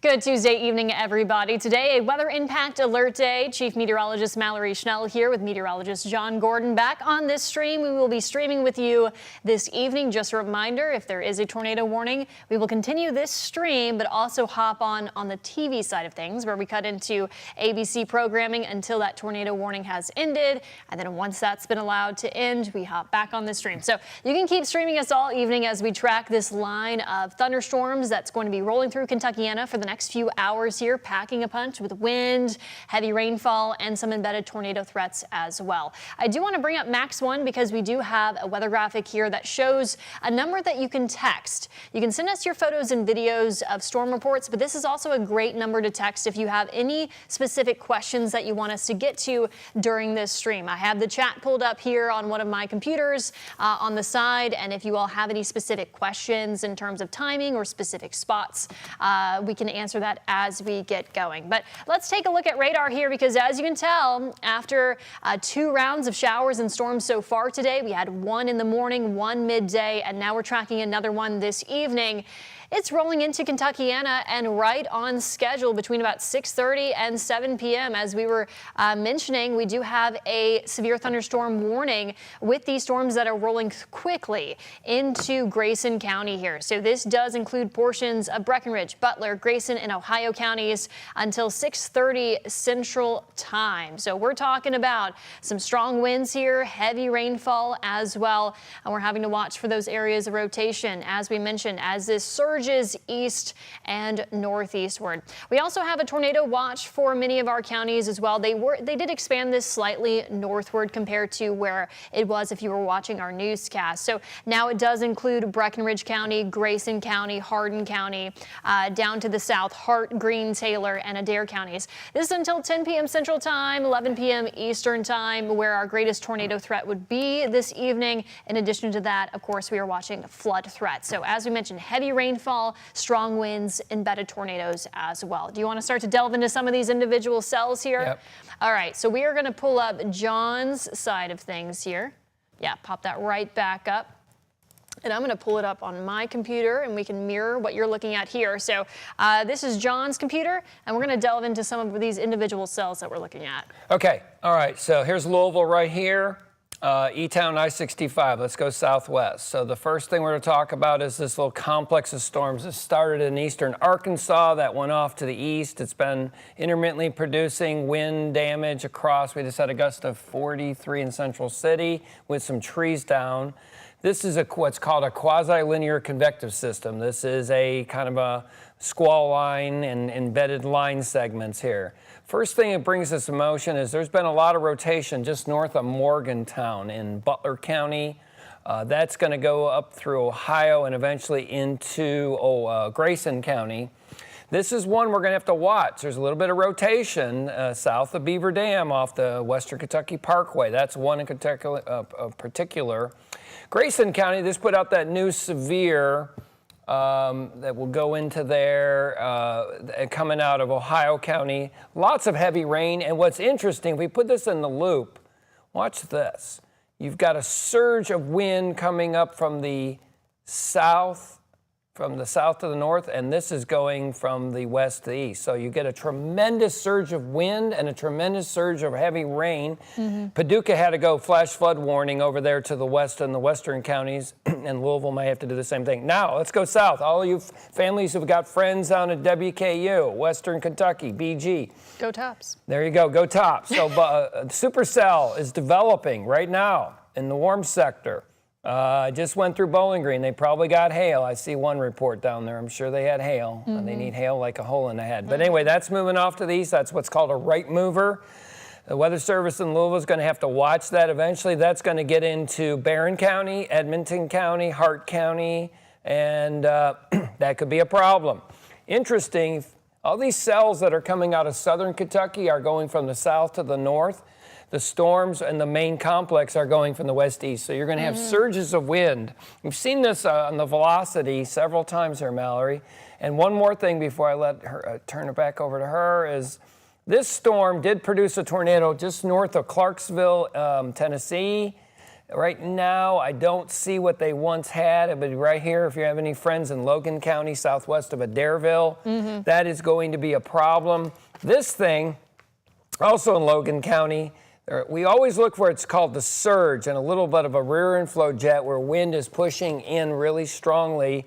Good Tuesday evening, everybody. Today, a weather impact alert day. Chief Meteorologist Mallory Schnell here with meteorologist John Gordon back on this stream. We will be streaming with you this evening. Just a reminder, if there is a tornado warning, we will continue this stream, but also hop on the TV side of things where we cut into ABC programming until that tornado warning has ended. And then once that's been allowed to end, we hop back on the stream. So you can keep streaming us all evening as we track this line of thunderstorms that's going to be rolling through Kentuckiana for the next few hours here, packing a punch with wind, heavy rainfall, and some embedded tornado threats as well. I do want to bring up Max 1 because we do have a weather graphic here that shows a number that you can text. You can send us your photos and videos of storm reports, but this is also a great number to text if you have any specific questions that you want us to get to during this stream. I have the chat pulled up here on one of my computers on the side, and if you all have any specific questions in terms of timing or specific spots, we can answer that as we get going. But let's take a look at radar here because as you can tell, after 2 rounds of showers and storms so far today, we had 1 in the morning, 1 midday, and now we're tracking another one this evening. It's rolling into Kentuckiana and right on schedule between about 6:30 and 7 p.m. As we were mentioning, we do have a severe thunderstorm warning with these storms that are rolling quickly into Grayson County here. So this does include portions of Breckenridge, Butler, Grayson, and Ohio counties until 6:30 Central Time. So we're talking about some strong winds here, heavy rainfall as well, and we're having to watch for those areas of rotation, as we mentioned, as this surges east and northeastward. We also have a tornado watch for many of our counties as well. They did expand this slightly northward compared to where it was if you were watching our newscast. So now it does include Breckenridge County, Grayson County, Hardin County, down to the south, Hart, Greene, Taylor, and Adair counties. This is until 10 p.m. Central Time, 11 p.m. Eastern Time, where our greatest tornado threat would be this evening. In addition to that, of course, we are watching flood threats. So as we mentioned, heavy rainfall, strong winds, embedded tornadoes as well. Do you want to start to delve into some of these individual cells here? Yep. All right, so we are going to pull up John's side of things here. Yeah, pop that right back up. And I'm going to pull it up on my computer and we can mirror what you're looking at here. So this is John's computer and we're going to delve into some of these individual cells that we're looking at. Okay, all right, so here's Louisville right here. E-Town I-65, let's go southwest. So the first thing we're going to talk about is this little complex of storms that started in eastern Arkansas that went off to the east. It's been intermittently producing wind damage across. We just had a gust of 43 in Central City with some trees down. This is what's called a quasi-linear convective system. This is a kind of a squall line and embedded line segments here. First thing that brings us to motion is there's been a lot of rotation just north of Morgantown in Butler County. That's going to go up through Ohio and eventually into Grayson County. This is one we're going to have to watch. There's a little bit of rotation south of Beaver Dam off the Western Kentucky Parkway. That's one in particular. Grayson County, this put out that new severe that will go into there, coming out of Ohio County. Lots of heavy rain, and what's interesting, if we put this in the loop, watch this. You've got a surge of wind coming up from the south to the north, and this is going from the west to the east. So you get a tremendous surge of wind and a tremendous surge of heavy rain. Paducah had to go flash flood warning over there to the west and the western counties, and Louisville may have to do the same thing. Now, let's go south. All of you families who've got friends down at WKU, Western Kentucky, BG. Go Tops. There you go, go Tops. So supercell is developing right now in the warm sector. I just went through Bowling Green. They probably got hail. I see one report down there. I'm sure they had hail. They need hail like a hole in the head. But anyway, that's moving off to the east. That's what's called a right mover. The Weather Service in Louisville is going to have to watch that eventually. That's going to get into Barron County, Edmonton County, Hart County, and that could be a problem. Interesting, all these cells that are coming out of southern Kentucky are going from the south to the north. The storms and the main complex are going from the west-east, so you're going to have surges of wind. We've seen this on the velocity several times here, Mallory. And one more thing before I let her turn it back over to her is this storm did produce a tornado just north of Clarksville, Tennessee. Right now, I don't see what they once had, but right here, if you have any friends in Logan County, southwest of Adairville, that is going to be a problem. This thing, also in Logan County, we always look for it's called the surge and a little bit of a rear inflow jet where wind is pushing in really strongly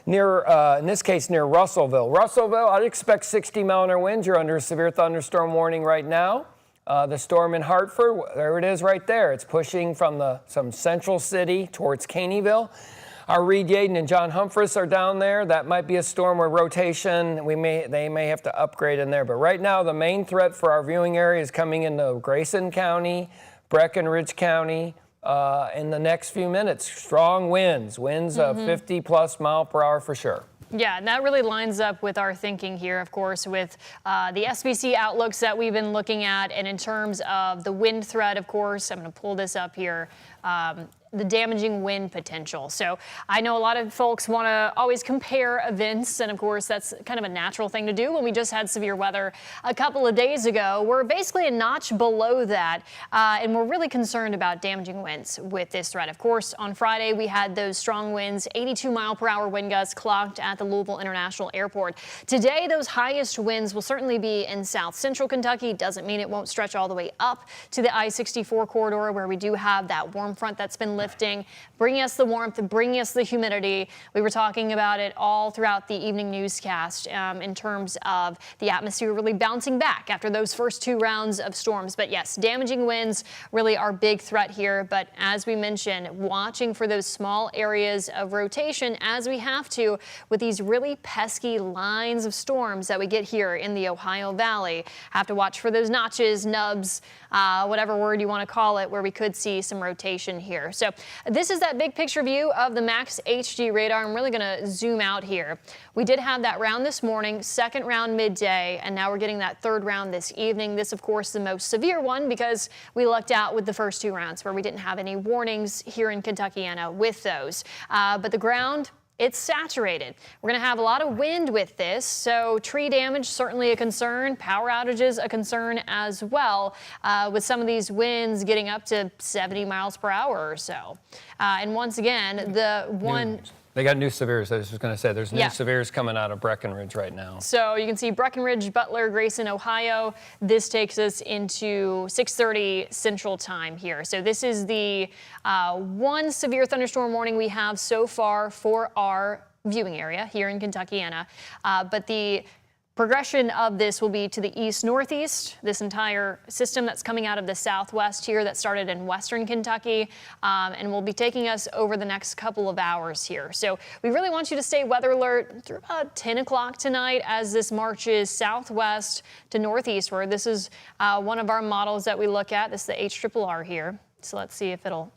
near, in this case, near Russellville. Russellville, I'd expect 60-mile-an-hour winds. You're under a severe thunderstorm warning right now. The storm in Hartford, there it is right there. It's pushing from some central city towards Caneyville. Our Reed Yaden and John Humphreys are down there. That might be a storm with rotation. They may have to upgrade in there. But right now, the main threat for our viewing area is coming into Grayson County, Breckinridge County, in the next few minutes. Strong winds of 50+ miles per hour for sure. Yeah, and that really lines up with our thinking here, of course, with the SPC outlooks that we've been looking at. And in terms of the wind threat, of course, I'm going to pull this up here. The damaging wind potential. So I know a lot of folks want to always compare events, and of course that's kind of a natural thing to do. When we just had severe weather a couple of days ago, we're basically a notch below that, and we're really concerned about damaging winds with this threat. Of course, on Friday we had those strong winds, 82-mile-per-hour wind gusts clocked at the Louisville International Airport. Today, those highest winds will certainly be in south central Kentucky. Doesn't mean it won't stretch all the way up to the I-64 corridor, where we do have that warm front that's been lifting, bringing us the warmth, bringing us the humidity. We were talking about it all throughout the evening newscast in terms of the atmosphere really bouncing back after those first two rounds of storms. But yes, damaging winds really are big threat here. But as we mentioned, watching for those small areas of rotation as we have to with these really pesky lines of storms that we get here in the Ohio Valley. Have to watch for those notches, nubs, whatever word you want to call it, where we could see some rotation here. So this is that big picture view of the Max HD radar. I'm really going to zoom out here. We did have that round this morning, second round midday, and now we're getting that third round this evening. This, of course, the most severe one because we lucked out with the first two rounds where we didn't have any warnings here in Kentuckiana with those. But the ground, it's saturated. We're going to have a lot of wind with this, so tree damage certainly a concern. Power outages a concern as well, with some of these winds getting up to 70 miles per hour or so. And once again, They got new severes. I was just going to say there's new severes coming out of Breckinridge right now. So you can see Breckinridge, Butler, Grayson, Ohio. This takes us into 6:30 Central Time here. So this is the one severe thunderstorm warning we have so far for our viewing area here in Kentuckiana. But the progression of this will be to the east-northeast, this entire system that's coming out of the southwest here that started in western Kentucky, and will be taking us over the next couple of hours here. So we really want you to stay weather alert through about 10 o'clock tonight as this marches southwest to northeastward. This is one of our models that we look at. This is the HRRR here. So let's see if it'll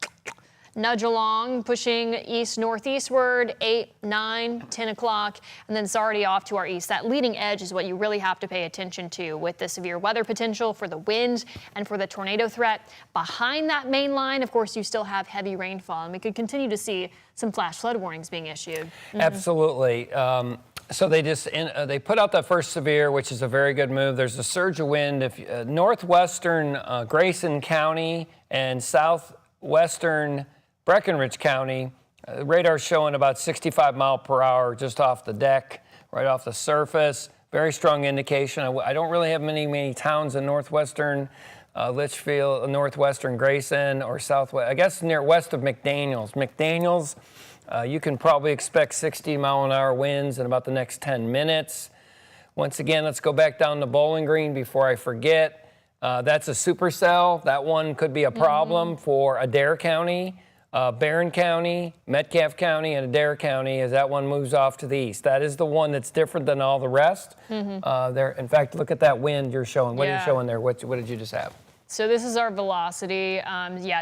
nudge along, pushing east-northeastward, 8, 9, 10 o'clock, and then it's already off to our east. That leading edge is what you really have to pay attention to with the severe weather potential for the wind and for the tornado threat. Behind that main line, of course, you still have heavy rainfall, and we could continue to see some flash flood warnings being issued. Absolutely. So they put out that first severe, which is a very good move. There's a surge of wind. If northwestern Grayson County and southwestern Breckinridge County, radar showing about 65 miles per hour just off the deck, right off the surface. Very strong indication. I don't really have many towns in northwestern Litchfield, northwestern Grayson, or southwest. I guess near west of McDaniels. McDaniels, you can probably expect 60-mile-an-hour winds in about the next 10 minutes. Once again, let's go back down to Bowling Green before I forget. That's a supercell. That one could be a problem for Adair County, Barron County, Metcalfe County, and Adair County as that one moves off to the east. That is the one that's different than all the rest. In fact, look at that wind you're showing. What are you showing there? What did you just have? So this is our velocity.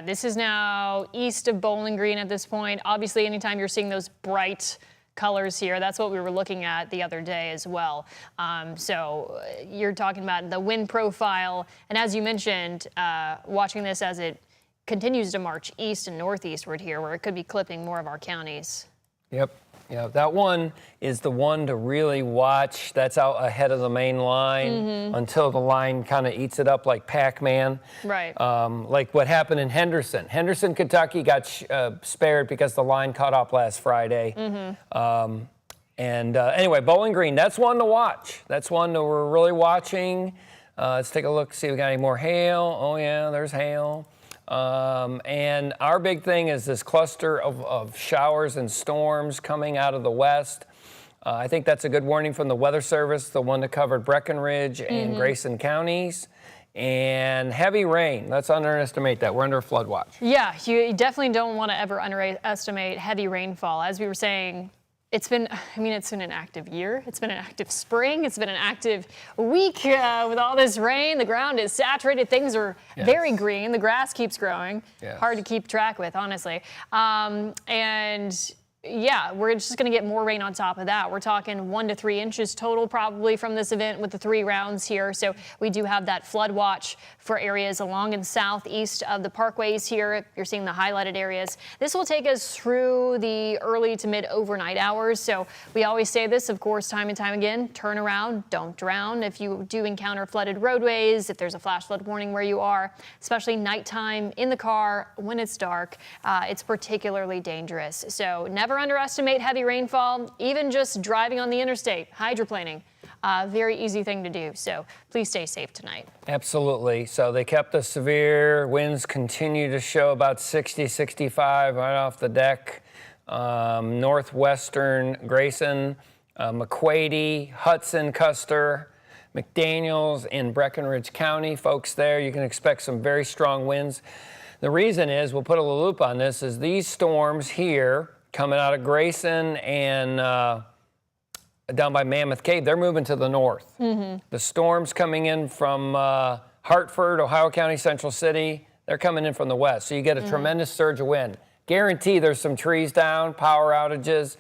This is now east of Bowling Green at this point. Obviously, anytime you're seeing those bright colors here, that's what we were looking at the other day as well. So you're talking about the wind profile. And as you mentioned, watching this as it continues to march east and northeastward here, where it could be clipping more of our counties. Yep. Yeah, that one is the one to really watch. That's out ahead of the main line until the line kind of eats it up like Pac-Man. Right. Like what happened in Henderson. Henderson, Kentucky got spared because the line cut off last Friday. Anyway, Bowling Green, that's one to watch. That's one that we're really watching. Let's take a look, see if we got any more hail. Oh yeah, there's hail. And our big thing is this cluster of showers and storms coming out of the west. I think that's a good warning from the Weather Service, the one that covered Breckenridge and Grayson counties. And heavy rain, let's underestimate that. We're under a flood watch. Yeah, you definitely don't want to ever underestimate heavy rainfall. As we were saying, it's been an active year. It's been an active spring. It's been an active week with all this rain. The ground is saturated. Things are very green. The grass keeps growing. Yes. Hard to keep track with, honestly. And yeah, we're just going to get more rain on top of that. We're talking 1 to 3 inches total probably from this event with the 3 rounds here. So we do have that flood watch for areas along and southeast of the parkways here. You're seeing the highlighted areas. This will take us through the early to mid overnight hours. So we always say this, of course, time and time again, turn around, don't drown. If you do encounter flooded roadways, if there's a flash flood warning where you are, especially nighttime in the car when it's dark, it's particularly dangerous. So never underestimate heavy rainfall, even just driving on the interstate, hydroplaning. Very easy thing to do. So please stay safe tonight. Absolutely. So they kept the severe winds continue to show about 60, 65 right off the deck. Northwestern Grayson, McQuady, Hudson, Custer, McDaniels in Breckenridge County. Folks there, you can expect some very strong winds. The reason is, we'll put a little loop on this, is these storms here coming out of Grayson and down by Mammoth Cave, they're moving to the north. The storms coming in from Hartford, Ohio County, Central City, they're coming in from the west. So you get a tremendous surge of wind. Guarantee there's some trees down, power outages.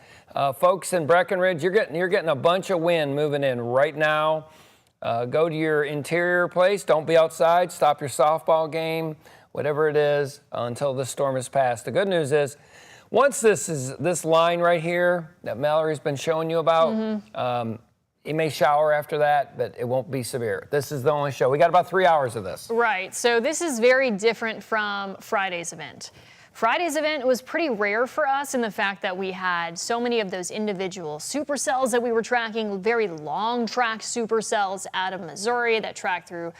Folks in Breckenridge, you're getting a bunch of wind moving in right now. Go to your interior place. Don't be outside. Stop your softball game, whatever it is, until this storm is passed. The good news is, once this line right here that Mallory's been showing you about, it may shower after that, but it won't be severe. This is the only show. We got about 3 hours of this. Right. So this is very different from Friday's event. Friday's event was pretty rare for us in the fact that we had so many of those individual supercells that we were tracking, very long track supercells out of Missouri that tracked through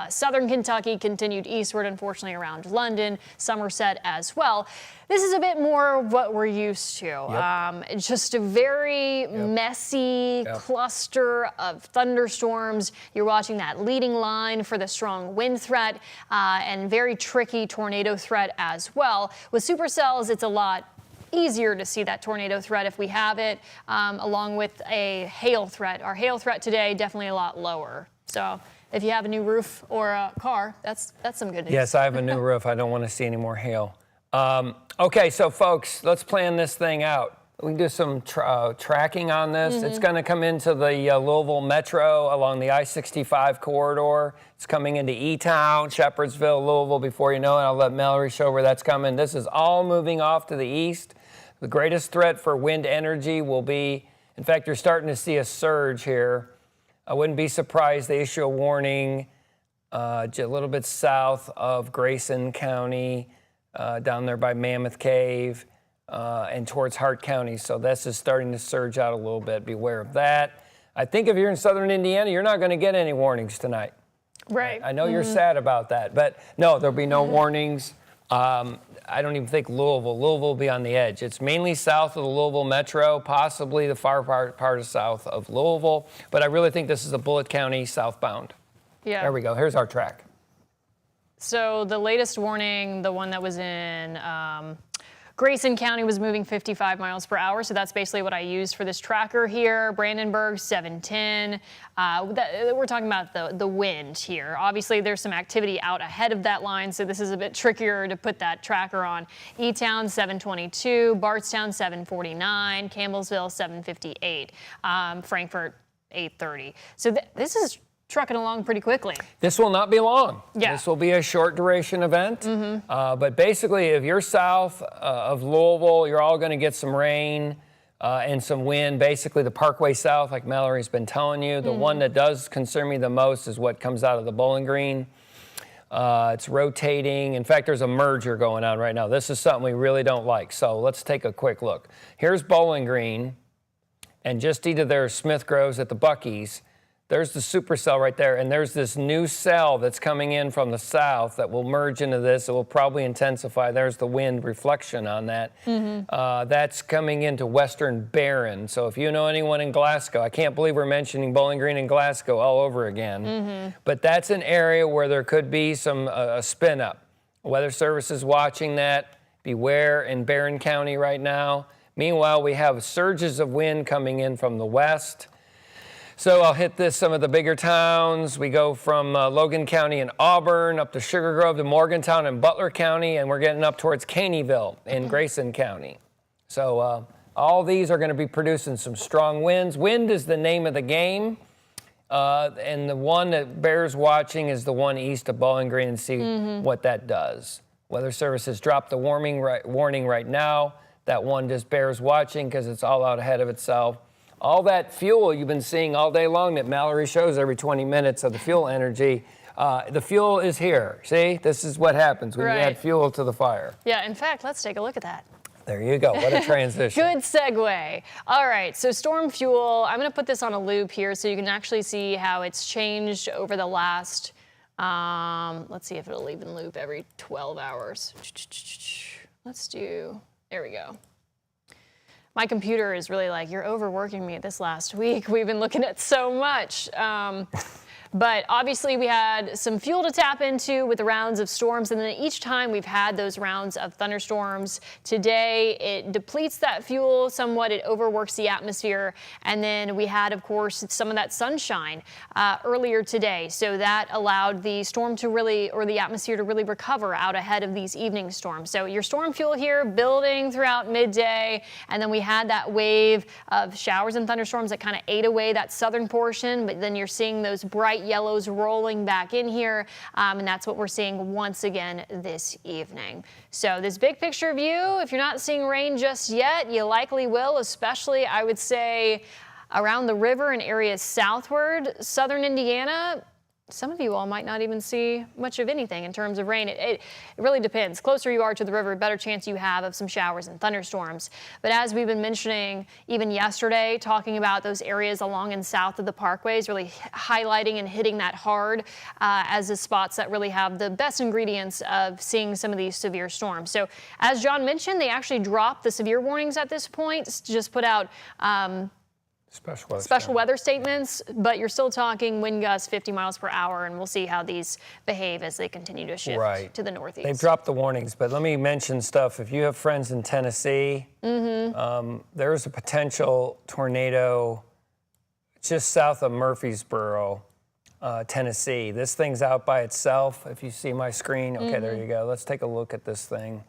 southern Kentucky, continued eastward, unfortunately, around London, Somerset as well. This is a bit more what we're used to. It's just a very messy cluster of thunderstorms. You're watching that leading line for the strong wind threat and very tricky tornado threat as well. With supercells, it's a lot easier to see that tornado threat if we have it, along with a hail threat. Our hail threat today, definitely a lot lower. So if you have a new roof or a car, that's some good news. Yes, I have a new roof. I don't want to see any more hail. Okay, so folks, let's plan this thing out. We can do some tracking on this. It's going to come into the Louisville Metro along the I-65 corridor. It's coming into E-Town, Shepherdsville, Louisville. Before you know it, I'll let Mallory show where that's coming. This is all moving off to the east. The greatest threat for wind energy will be, in fact, you're starting to see a surge here. I wouldn't be surprised they issue a warning a little bit south of Grayson County, down there by Mammoth Cave, and towards Hart County. So this is starting to surge out a little bit. Beware of that. I think if you're in southern Indiana, you're not going to get any warnings tonight. Right. I know you're sad about that, but no, there'll be no warnings. I don't even think Louisville will be on the edge. It's mainly south of the Louisville Metro, possibly the far part of south of Louisville, but I really think this is a Bullitt County southbound. Yeah. There we go. Here's our track. So the latest warning, the one that was in Grayson County, was moving 55 miles per hour. So that's basically what I used for this tracker here. Brandenburg, 710. We're talking about the wind here. Obviously, there's some activity out ahead of that line, so this is a bit trickier to put that tracker on. E-Town, 722. Bardstown, 749. Campbellsville, 758. Frankfort, 830. So this is trucking along pretty quickly. This will not be long. Yeah. This will be a short duration event. But basically, if you're south of Louisville, you're all going to get some rain. and some wind. Basically, the Parkway South, like Mallory's been telling you. The one that does concern me the most is what comes out of the Bowling Green. It's rotating. In fact, there's a merger going on right now. This is something we really don't like. So let's take a quick look. Here's Bowling Green, and just either there's Smith Groves at the Buc-ee's. There's the supercell right there, and there's this new cell that's coming in from the south that will merge into this. It will probably intensify. There's the wind reflection on that. That's coming into Western Barron. So if you know anyone in Glasgow, I can't believe we're mentioning Bowling Green and Glasgow all over again. But that's an area where there could be some a spin up. Weather Service is watching that. Beware in Barron County right now. Meanwhile, we have surges of wind coming in from the west. So I'll hit some of the bigger towns. We go from Logan County and Auburn up to Sugar Grove to Morgantown and Butler County, and we're getting up towards Caneyville in Grayson County. So all these are going to be producing some strong winds. Wind is the name of the game, and the one that bears watching is the one east of Bowling Green and see what that does. Weather Service has dropped the warning right now. That one just bears watching because it's all out ahead of itself. All that fuel you've been seeing all day long that Mallory shows every 20 minutes of the fuel energy, the fuel is here. See, this is what happens when you add fuel to the fire. Yeah, in fact, let's take a look at that. There you go. What a transition. Good segue. All right, so storm fuel, I'm going to put this on a loop here so you can actually see how it's changed over the last, let's see if it'll even loop every 12 hours. Let's do, there we go. My computer is really like, you're overworking me this last week. We've been looking at so much. But obviously we had some fuel to tap into with the rounds of storms, and then each time we've had those rounds of thunderstorms. Today it depletes that fuel somewhat, it overworks the atmosphere, and then we had, of course, some of that sunshine earlier today. So that allowed the storm to really, or the atmosphere to really recover out ahead of these evening storms. So your storm fuel here building throughout midday, and then we had that wave of showers and thunderstorms that kind of ate away that southern portion, but then you're seeing those bright yellows rolling back in here, and that's what we're seeing once again this evening. So this big picture view, if you're not seeing rain just yet, you likely will, especially I would say around the river and areas southward. Southern Indiana, some of you all might not even see much of anything in terms of rain. It really depends. Closer you are to the river, better chance you have of some showers and thunderstorms. But as we've been mentioning even yesterday, talking about those areas along and south of the parkways, really highlighting and hitting that hard as the spots that really have the best ingredients of seeing some of these severe storms. So as John mentioned, they actually dropped the severe warnings at this point, just put out special weather statements, but you're still talking wind gusts 50 miles per hour, and we'll see how these behave as they continue to shift to the northeast. They've dropped the warnings, but let me mention stuff. If you have friends in Tennessee, there's a potential tornado just south of Murfreesboro, Tennessee. This thing's out by itself. If you see my screen, okay, there you go. Let's take a look at this thing.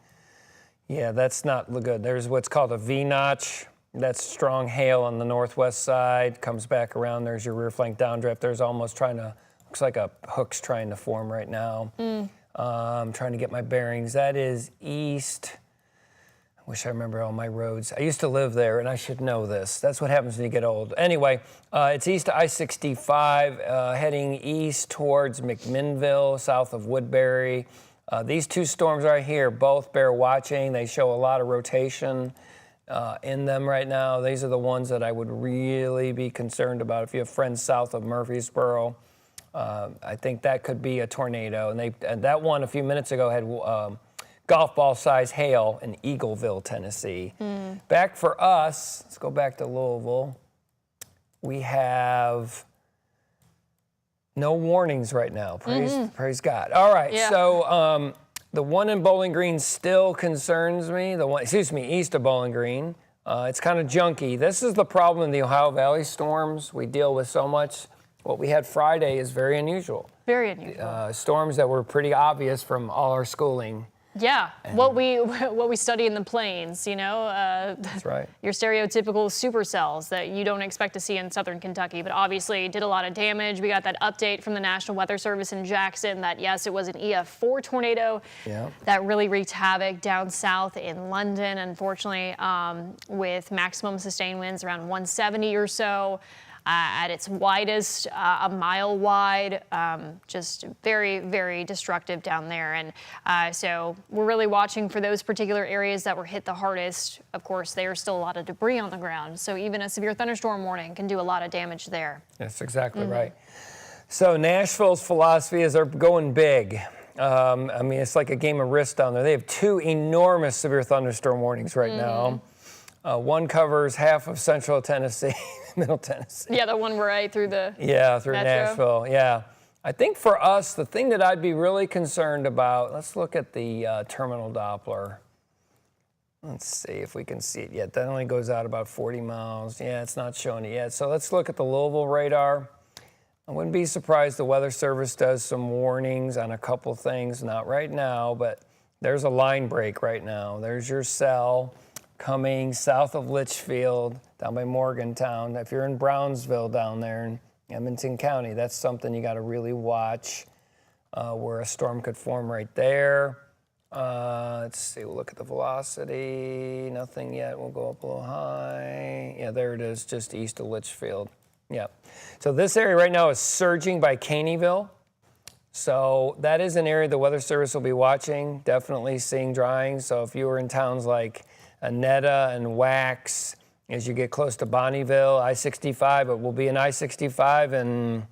Yeah, that's not good. There's what's called a V-notch. That's strong hail on the northwest side, comes back around. There's your rear flank downdraft. There's almost looks like a hook's trying to form right now. I'm trying to get my bearings. That is east. I wish I remember all my roads. I used to live there, and I should know this. That's what happens when you get old. Anyway, it's east of I-65, heading east towards McMinnville, south of Woodbury. These two storms right here both bear watching. They show a lot of rotation in them right now. These are the ones that I would really be concerned about. If you have friends south of Murfreesboro, I think that could be a tornado. And that one a few minutes ago had golf ball size hail in Eagleville, Tennessee. Back for us, let's go back to Louisville. We have no warnings right now. Praise God. All right, so the one in Bowling Green still concerns me. The one, east of Bowling Green. It's kind of junky. This is the problem in the Ohio Valley storms we deal with so much. What we had Friday is very unusual. Very unusual. Storms that were pretty obvious from all our schooling. Yeah, what we study in the plains, you know. That's right. Your stereotypical supercells that you don't expect to see in southern Kentucky, but obviously did a lot of damage. We got that update from the National Weather Service in Jackson that yes, it was an EF4 tornado that really wreaked havoc down south in London. Unfortunately, with maximum sustained winds around 170 or so. At its widest, a mile wide, just very, very destructive down there. And so we're really watching for those particular areas that were hit the hardest. Of course, there's still a lot of debris on the ground, so even a severe thunderstorm warning can do a lot of damage there. That's exactly right. So Nashville's philosophy is they're going big. I mean, it's like a game of Risk down there. They have 2 enormous severe thunderstorm warnings right now. One covers half of central Tennessee, middle Tennessee. Yeah, the one right through the through metro. Nashville. Yeah. I think for us, the thing that I'd be really concerned about, let's look at the terminal Doppler. Let's see if we can see it yet. That only goes out about 40 miles. Yeah, it's not showing it yet. So let's look at the Louisville radar. I wouldn't be surprised the Weather Service does some warnings on a couple things. Not right now, but there's a line break right now. There's your cell coming south of Litchfield, down by Morgantown. If you're in Brownsville down there in Edmonton County, that's something you got to really watch, where a storm could form right there. Let's see, we'll look at the velocity. Nothing yet. We'll go up a little high. Yeah, there it is, just east of Litchfield. Yeah. So this area right now is surging by Caneyville. So that is an area the Weather Service will be watching, definitely seeing drying. So if you were in towns like Annetta and Wax, as you get close to Bonnieville, I-65, it will be an I-65 in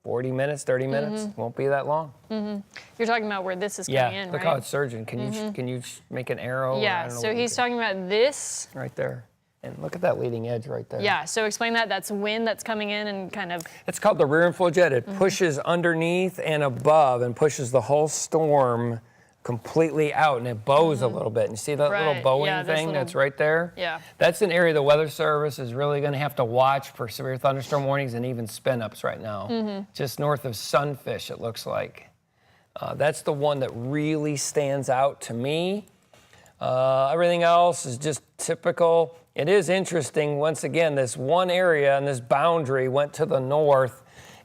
40 minutes, 30 minutes. Won't be that long. You're talking about where this is coming in, right? Look how it's surging. Can you make an arrow? Yeah, so he's talking about this. Right there. And look at that leading edge right there. Yeah, so explain that. That's wind that's coming in and kind of... It's called the rear inflow jet. It pushes underneath and above and pushes the whole storm completely out, and it bows a little bit. And you see that little bowing thing that's right there? Yeah. That's an area the Weather Service is really going to have to watch for severe thunderstorm warnings and even spin-ups right now. Just north of Sunfish, it looks like. That's the one that really stands out to me. Everything else is just typical. It is interesting, once again, this one area and this boundary went to the north,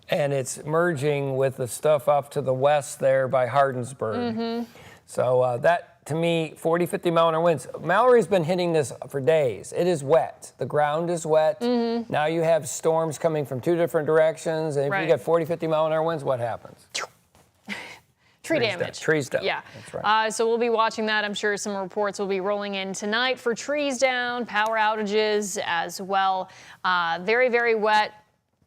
and it's merging with the stuff off to the west there by Hardinsburg. So that, to me, 40, 50 mile an hour winds. Mallory's been hitting this for days. It is wet. The ground is wet. Now you have storms coming from 2 different directions, and if you get 40, 50 mile an hour winds, what happens? Tree damage. Trees down. Yeah. That's right. So we'll be watching that. I'm sure some reports will be rolling in tonight for trees down, power outages as well. Very, very wet.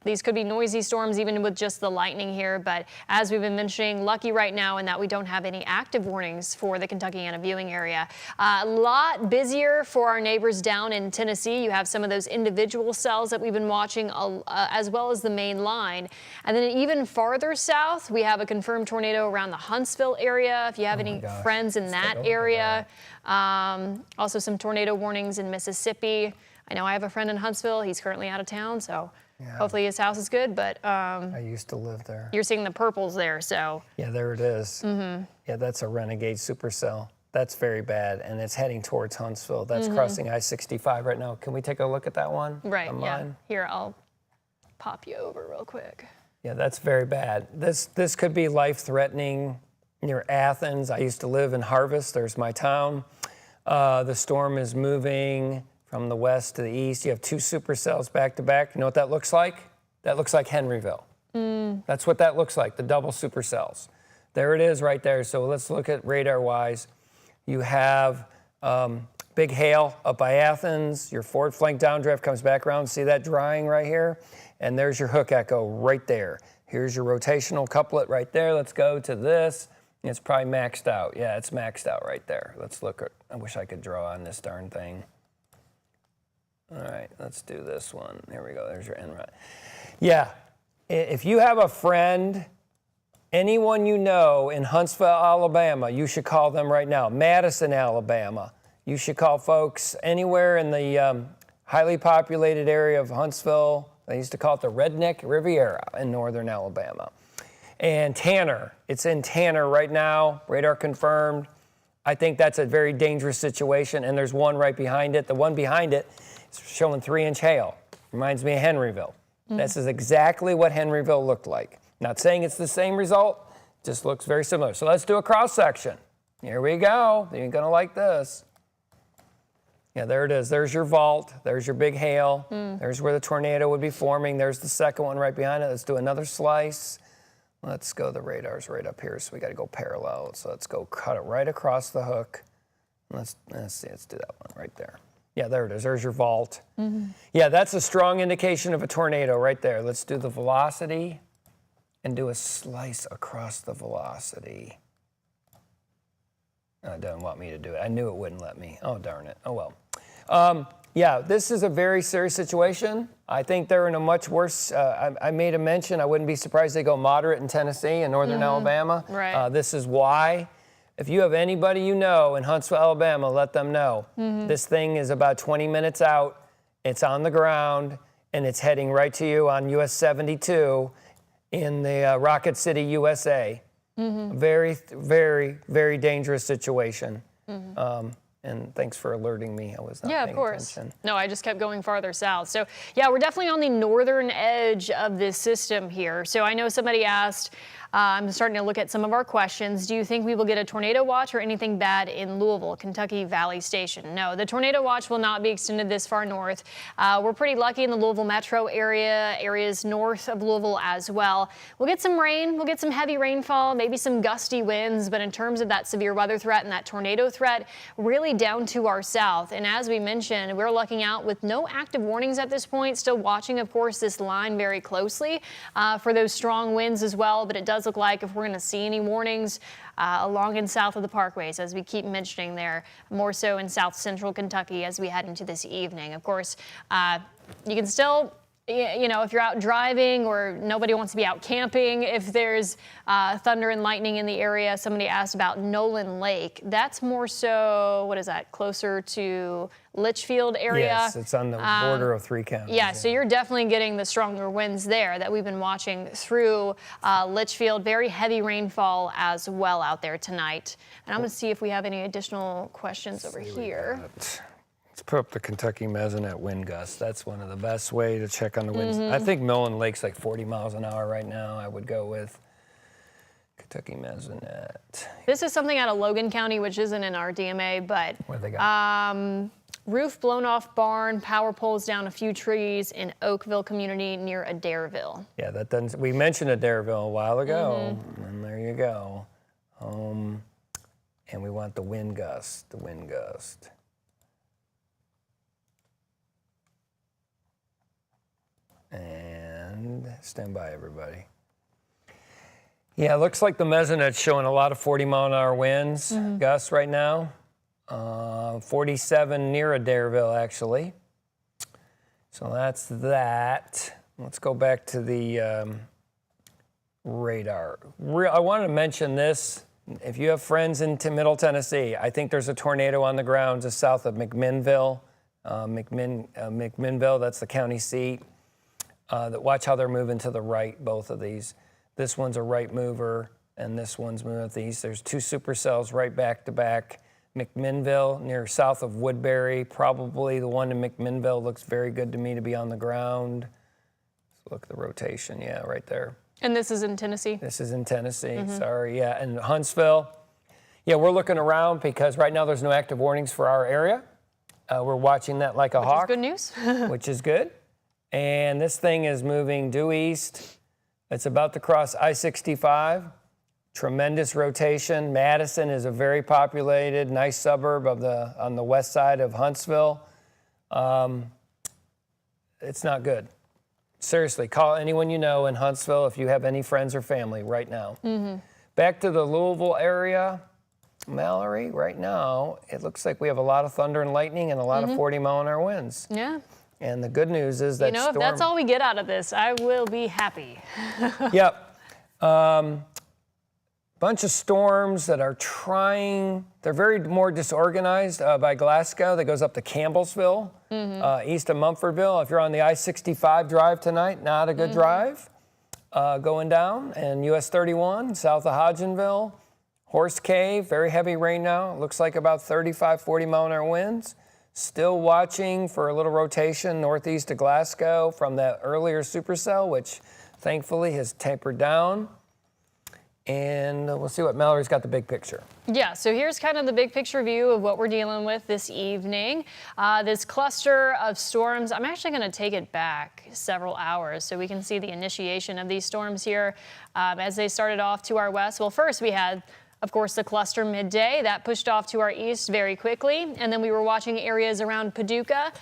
These could be noisy storms even with just the lightning here, but as we've been mentioning, lucky right now in that we don't have any active warnings for the Kentuckiana viewing area. A lot busier for our neighbors down in Tennessee. You have some of those individual cells that we've been watching as well as the main line. And then even farther south, we have a confirmed tornado around the Huntsville area. If you have any friends in that area. Also some tornado warnings in Mississippi. I know I have a friend in Huntsville. He's currently out of town, so hopefully his house is good, but... I used to live there. You're seeing the purples there, so... Yeah, there it is. Yeah, that's a Renegade supercell. That's very bad, and it's heading towards Huntsville. That's crossing I-65 right now. Can we take a look at that one? Right, yeah. Here, I'll pop you over real quick. Yeah, that's very bad. This could be life-threatening near Athens. I used to live in Harvest. There's my town. The storm is moving from the west to the east. You have 2 supercells back to back. You know what that looks like? That looks like Henryville. That's what that looks like, the double supercells. There it is right there. So let's look at radar-wise. You have big hail up by Athens. Your forward flank downdraft comes back around. See that drying right here? And there's your hook echo right there. Here's your rotational couplet right there. Let's go to this. It's probably maxed out. Yeah, it's maxed out right there. Let's look at, I wish I could draw on this darn thing. All right, let's do this one. Here we go, there's your end right. Yeah, if you have a friend, anyone you know in Huntsville, Alabama, you should call them right now. Madison, Alabama. You should call folks anywhere in the highly populated area of Huntsville. They used to call it the Redneck Riviera in northern Alabama. And Tanner, it's in Tanner right now, radar confirmed. I think that's a very dangerous situation, and there's one right behind it. The one behind it is showing 3-inch hail. Reminds me of Henryville. This is exactly what Henryville looked like. Not saying it's the same result, just looks very similar. So let's do a cross section. Here we go. You're gonna like this. Yeah, there it is. There's your vault. There's your big hail. There's where the tornado would be forming. There's the second one right behind it. Let's do another slice. Let's go, the radar's right up here, so we got to go parallel. So let's go cut it right across the hook. Let's see, let's do that one right there. Yeah, there it is. There's your vault. Yeah, that's a strong indication of a tornado right there. Let's do the velocity and do a slice across the velocity. Oh, it doesn't want me to do it. I knew it wouldn't let me. Oh, darn it. Oh, well. Yeah, this is a very serious situation. I think they're in a much worse, I made a mention, I wouldn't be surprised they go moderate in Tennessee and northern Alabama. Right. This is why. If you have anybody you know in Huntsville, Alabama, let them know. This thing is about 20 minutes out, it's on the ground, and it's heading right to you on US 72 in the Rocket City, USA. Very, very, very dangerous situation. And thanks for alerting me. I was not paying of course. attention. No, I just kept going farther south. So yeah, we're definitely on the northern edge of this system here. So I know somebody asked, I'm starting to look at some of our questions. Do you think we will get a tornado watch or anything bad in Louisville, Kentucky Valley Station? No, the tornado watch will not be extended this far north. We're pretty lucky in the Louisville metro area, areas north of Louisville as well. We'll get some rain, we'll get some heavy rainfall, maybe some gusty winds, but in terms of that severe weather threat and that tornado threat, really down to our south. And as we mentioned, we're lucking out with no active warnings at this point. Still watching, of course, this line very closely for those strong winds as well, but it does look like if we're going to see any warnings along and south of the parkways, as we keep mentioning there, more so in south central Kentucky as we head into this evening. Of course, you can still, you know, if you're out driving or nobody wants to be out camping, if there's thunder and lightning in the area. Somebody asked about Nolan Lake. That's more so, what is that, closer to Litchfield area? Yes, it's on the border of 3 counties. Yeah, so you're definitely getting the stronger winds there that we've been watching through Litchfield. Very heavy rainfall as well out there tonight. And I'm going to see if we have any additional questions over here. Let's put up the Kentucky Mesonet wind gust. That's one of the best way to check on the winds. I think Millen Lake's like 40 miles an hour right now. I would go with Kentucky Mesonet. This is something out of Logan County, which isn't in our DMA, but What they got? roof blown off barn, power poles down a few trees in Oakville community near Adairville. Yeah, that doesn't. We mentioned Adairville a while ago, and there you go. And we want the wind gust. The wind gust. And stand by, everybody. Yeah, it looks like the Mesonet's showing a lot of 40-mile-an-hour winds, gusts right now. 47 near Adairville, actually. So that's that. Let's go back to the radar. I wanted to mention this. If you have friends in Middle Tennessee, I think there's a tornado on the ground just south of McMinnville. McMinnville, that's the county seat. Watch how they're moving to the right, both of these. This one's a right mover, and this one's moving to the east. There's 2 supercells right back to back. McMinnville, near south of Woodbury, probably the one in McMinnville looks very good to me to be on the ground. Let's look at the rotation, yeah, right there. And this is in Tennessee? This is in Tennessee, sorry, yeah. And Huntsville, yeah, we're looking around because right now there's no active warnings for our area. We're watching that like a hawk. Good news. Which is good. And this thing is moving due east. It's about to cross I-65. Tremendous rotation. Madison is a very populated, nice suburb of on the west side of Huntsville. It's not good. Seriously, call anyone you know in Huntsville if you have any friends or family right now. Back to the Louisville area. Mallory, right now, it looks like we have a lot of thunder and lightning and a lot of 40-mile-an-hour winds. Yeah. And the good news is that you know, if that's all we get out of this, I will be happy. Yep. Bunch of storms that are trying, they're very more disorganized by Glasgow. That goes up to Campbellsville, east of Mumfordville. If you're on the I-65 drive tonight, not a good drive. going down, and US 31 south of Hodgenville. Horse Cave, very heavy rain now. Looks like about 35, 40 mile an hour winds. Still watching for a little rotation northeast of Glasgow from that earlier supercell, which thankfully has tapered down. And we'll see what Mallory's got the big picture. Yeah, so here's kind of the big picture view of what we're dealing with this evening. This cluster of storms, I'm actually going to take it back several hours so we can see the initiation of these storms here as they started off to our west. Well, first we had, of course, the cluster midday that pushed off to our east very quickly. And then we were watching areas around Paducah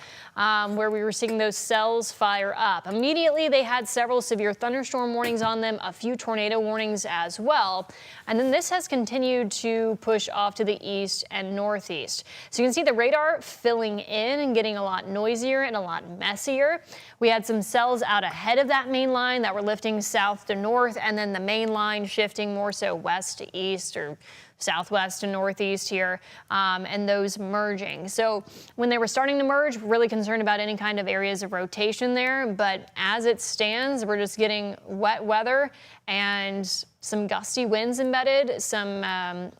where we were seeing those cells fire up. Immediately, they had several severe thunderstorm warnings on them, a few tornado warnings as well. And then this has continued to push off to the east and northeast. So you can see the radar filling in and getting a lot noisier and a lot messier. We had some cells out ahead of that main line that were lifting south to north, and then the main line shifting more so west to east or southwest and northeast here, and those merging. So when they were starting to merge, really concerned about any kind of areas of rotation there. But as it stands, we're just getting wet weather and some gusty winds embedded, some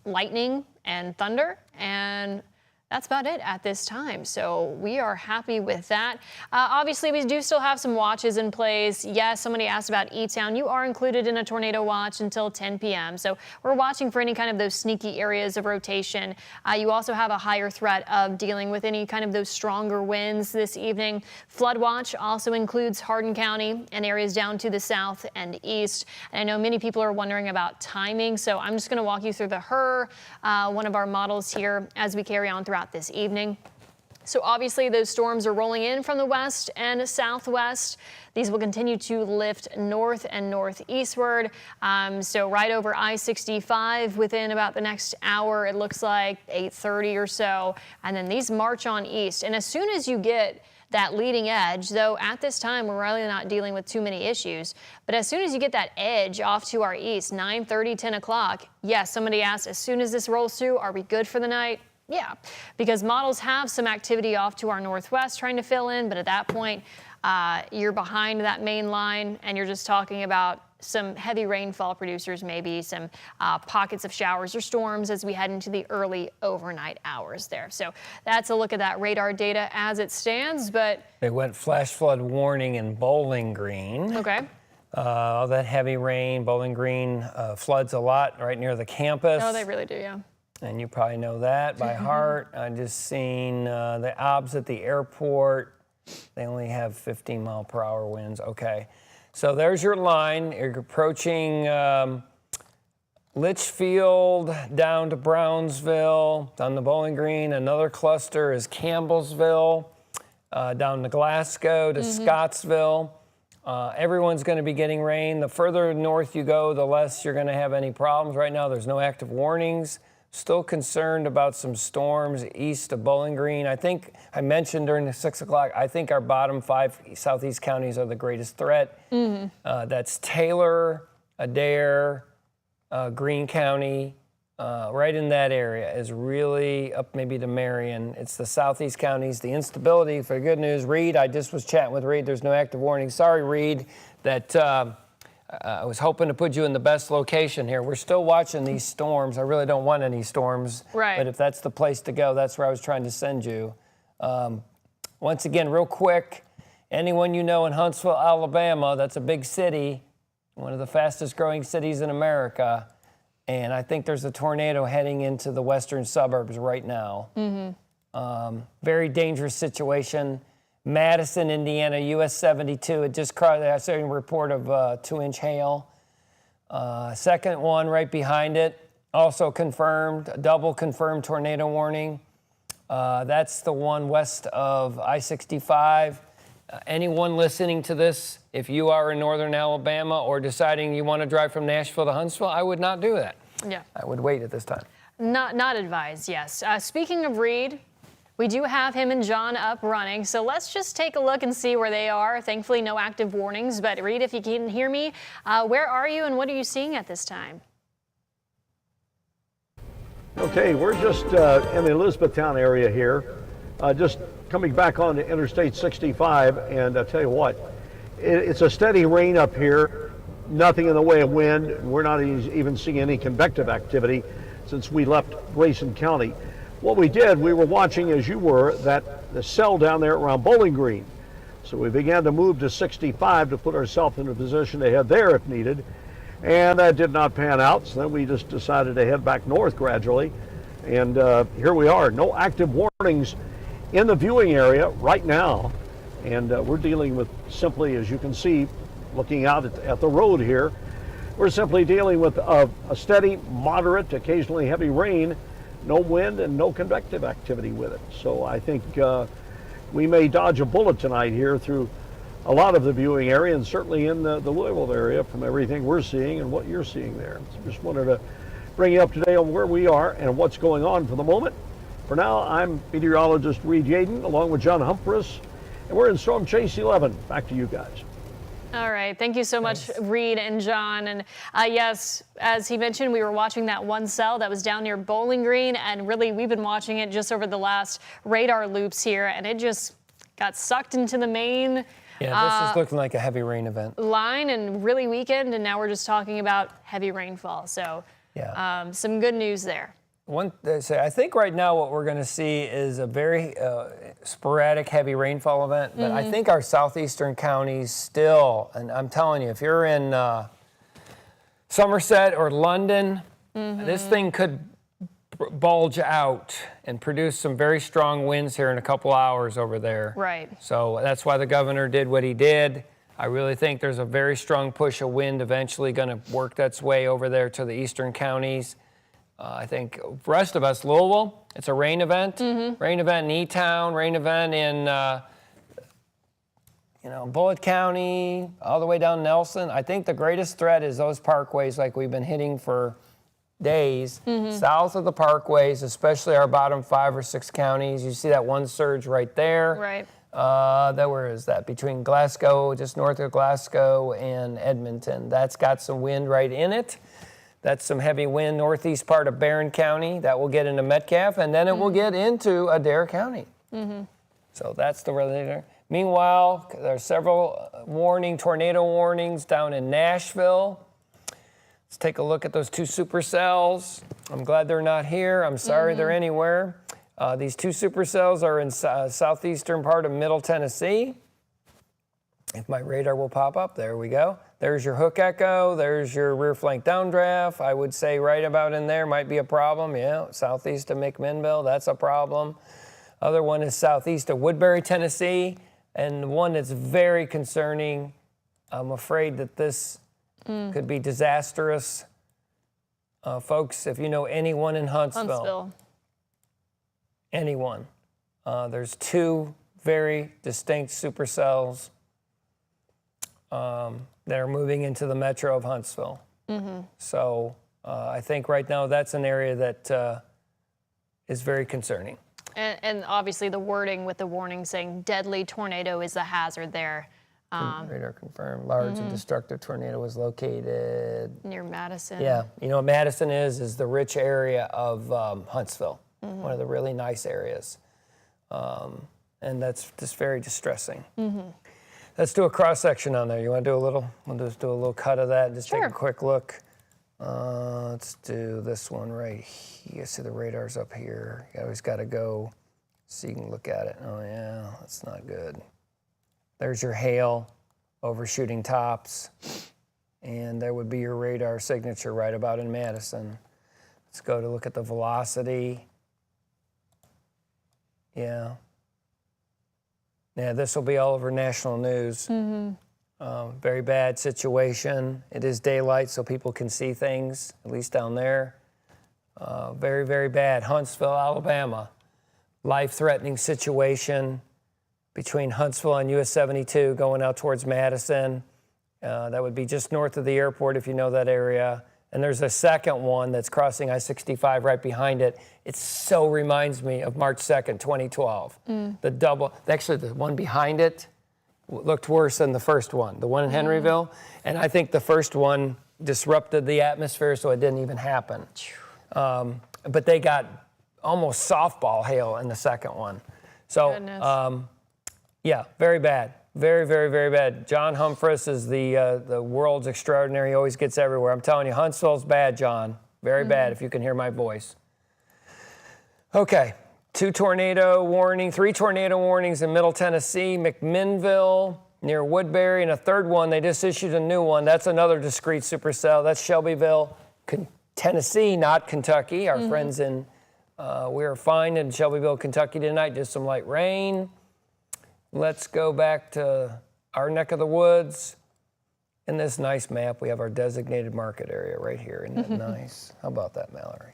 lightning and thunder, and that's about it at this time. So we are happy with that. Obviously, we do still have some watches in place. Yes, somebody asked about E-Town. You are included in a tornado watch until 10 p.m. So we're watching for any kind of those sneaky areas of rotation. You also have a higher threat of dealing with any kind of those stronger winds this evening. Flood watch also includes Hardin County and areas down to the south and east. And I know many people are wondering about timing. So I'm just going to walk you through the HRRR, one of our models here, as we carry on throughout this evening. So obviously those storms are rolling in from the west and southwest. These will continue to lift north and northeastward. So right over I-65 within about the next hour, it looks like 8:30 or so. And then these march on east. And as soon as you get that leading edge, though at this time we're really not dealing with too many issues, but as soon as you get that edge off to our east, 9:30, 10 o'clock, yes, somebody asked, as soon as this rolls through, are we good for the night? Yeah, because models have some activity off to our northwest trying to fill in, but at that point, you're behind that main line and you're just talking about some heavy rainfall producers, maybe some pockets of showers or storms as we head into the early overnight hours there. So that's a look at that radar data as it stands, but They went flash flood warning in Bowling Green. okay. All that heavy rain, Bowling Green floods a lot right near the campus. Oh, they really do, yeah. And you probably know that by heart. I just seen the OBS at the airport. They only have 15 mile per hour winds. Okay, so there's your line. You're approaching Litchfield down to Brownsville, down to Bowling Green. Another cluster is Campbellsville, down to Glasgow to Scottsville. Everyone's going to be getting rain. The further north you go, the less you're going to have any problems. Right now, there's no active warnings. Still concerned about some storms east of Bowling Green. I think I mentioned during the 6 o'clock, I think our bottom 5 southeast counties are the greatest threat. That's Taylor, Adair, Greene County, right in that area is really up maybe to Marion. It's the southeast counties, the instability. For good news, Reed, I just was chatting with Reed. There's no active warning. Sorry, Reed, that I was hoping to put you in the best location here. We're still watching these storms. I really don't want any storms. Right. But if that's the place to go, that's where I was trying to send you. Once again, real quick, anyone you know in Huntsville, Alabama, that's a big city, one of the fastest growing cities in America. And I think there's a tornado heading into the western suburbs right now. Very dangerous situation. Madison, Indiana, US 72. It just crossed. I saw a report of 2-inch hail. Second one right behind it, also confirmed, double confirmed tornado warning. That's the one west of I-65. Anyone listening to this, if you are in northern Alabama or deciding you want to drive from Nashville to Huntsville, I would not do that. Yeah. I would wait at this time. Not advised, yes. Speaking of Reed, we do have him and John up running, so let's just take a look and see where they are. Thankfully, no active warnings, but Reed, if you can hear me, where are you and what are you seeing at this time? Okay, we're just in the Elizabethtown area here, just coming back on to Interstate 65, and I tell you what, It's a steady rain up here, nothing in the way of wind. We're not even seeing any convective activity since we left Grayson County. What we did, we were watching, as you were, the cell down there around Bowling Green. So we began to move to 65 to put ourselves in a position to head there if needed. And that did not pan out, so then we just decided to head back north gradually. And here we are, no active warnings in the viewing area right now. And we're dealing with simply, as you can see, looking out at the road here, we're simply dealing with a steady, moderate, occasionally heavy rain, no wind and no convective activity with it. So I think we may dodge a bullet tonight here through a lot of the viewing area, and certainly in the Louisville area from everything we're seeing and what you're seeing there. So just wanted to bring you up to date on where we are and what's going on for the moment. For now, I'm meteorologist Reed Yaden along with John Humphreys, and we're in Storm Chase 11. Back to you guys. All right. Thank you so much, Reed and John. And yes, as he mentioned, we were watching that one cell that was down near Bowling Green, and really we've been watching it just over the last radar loops here, and it just got sucked into the main this is looking like a heavy rain event line and really weakened, and now we're just talking about heavy rainfall. So some good news there. I think right now what we're going to see is a very sporadic heavy rainfall event, but I think our southeastern counties still, and I'm telling you, if you're in Somerset or London, this thing could bulge out and produce some very strong winds here in a couple hours over there. Right. So that's why the governor did what he did. I really think there's a very strong push of wind eventually going to work its way over there to the eastern counties. I think the rest of us, Louisville, it's a rain event. Rain event in E-Town, rain event in Bullitt County, all the way down Nelson. I think the greatest threat is those parkways like we've been hitting for days. South of the parkways, especially our bottom 5 or 6 counties. You see that one surge right there. Right. Where is that? Between Glasgow, just north of Glasgow and Edmonton. That's got some wind right in it. That's some heavy wind northeast part of Barron County. That will get into Metcalfe, and then it will get into Adair County. So that's the weather there. Meanwhile, there are several tornado warnings down in Nashville. Let's take a look at those 2 supercells. I'm glad they're not here. I'm sorry they're anywhere. These 2 supercells are in southeastern part of Middle Tennessee. If my radar will pop up, there we go. There's your hook echo. There's your rear flank downdraft. I would say right about in there might be a problem. Yeah, southeast of McMinnville, that's a problem. Other one is southeast of Woodbury, Tennessee. And the one that's very concerning, I'm afraid that this could be disastrous. Folks, if you know anyone in Huntsville. Anyone. There's 2 very distinct supercells that are moving into the metro of Huntsville. So I think right now that's an area that is very concerning. And obviously the wording with the warning saying deadly tornado is a hazard there. Radar confirmed. Large and destructive tornado was located near Madison. Yeah, you know what Madison is the rich area of Huntsville, one of the really nice areas. And that's just very distressing. Let's do a cross section on there. You want to do a little? We'll just do a little cut of that and just take a quick look. Let's do this one right here. You see the radar's up here. You always got to go so you can look at it. Oh yeah, that's not good. There's your hail overshooting tops, and there would be your radar signature right about in Madison. Let's go to look at the velocity. Yeah, this will be all over national news. Very bad situation. It is daylight, so people can see things, at least down there. Very, very bad. Huntsville, Alabama. Life-threatening situation between Huntsville and US 72 going out towards Madison. That would be just north of the airport if you know that area. And there's a second one that's crossing I-65 right behind it. It so reminds me of March 2nd, 2012. Actually the one behind it looked worse than the first one, the one in Henryville. And I think the first one disrupted the atmosphere so it didn't even happen. But they got almost softball hail in the second one. So, yeah, very bad. Very, very, very bad. John Humphreys is the world's extraordinary. He always gets everywhere. I'm telling you, Huntsville's bad, John. Very bad, if you can hear my voice. Okay, 3 tornado warnings in Middle Tennessee, McMinnville, near Woodbury, and a third one. They just issued a new one. That's another discrete supercell. That's Shelbyville, Tennessee, not Kentucky. Our friends in, we are fine in Shelbyville, Kentucky tonight. Just some light rain. Let's go back to our neck of the woods. In this nice map, we have our designated market area right here. Isn't that nice? How about that, Mallory?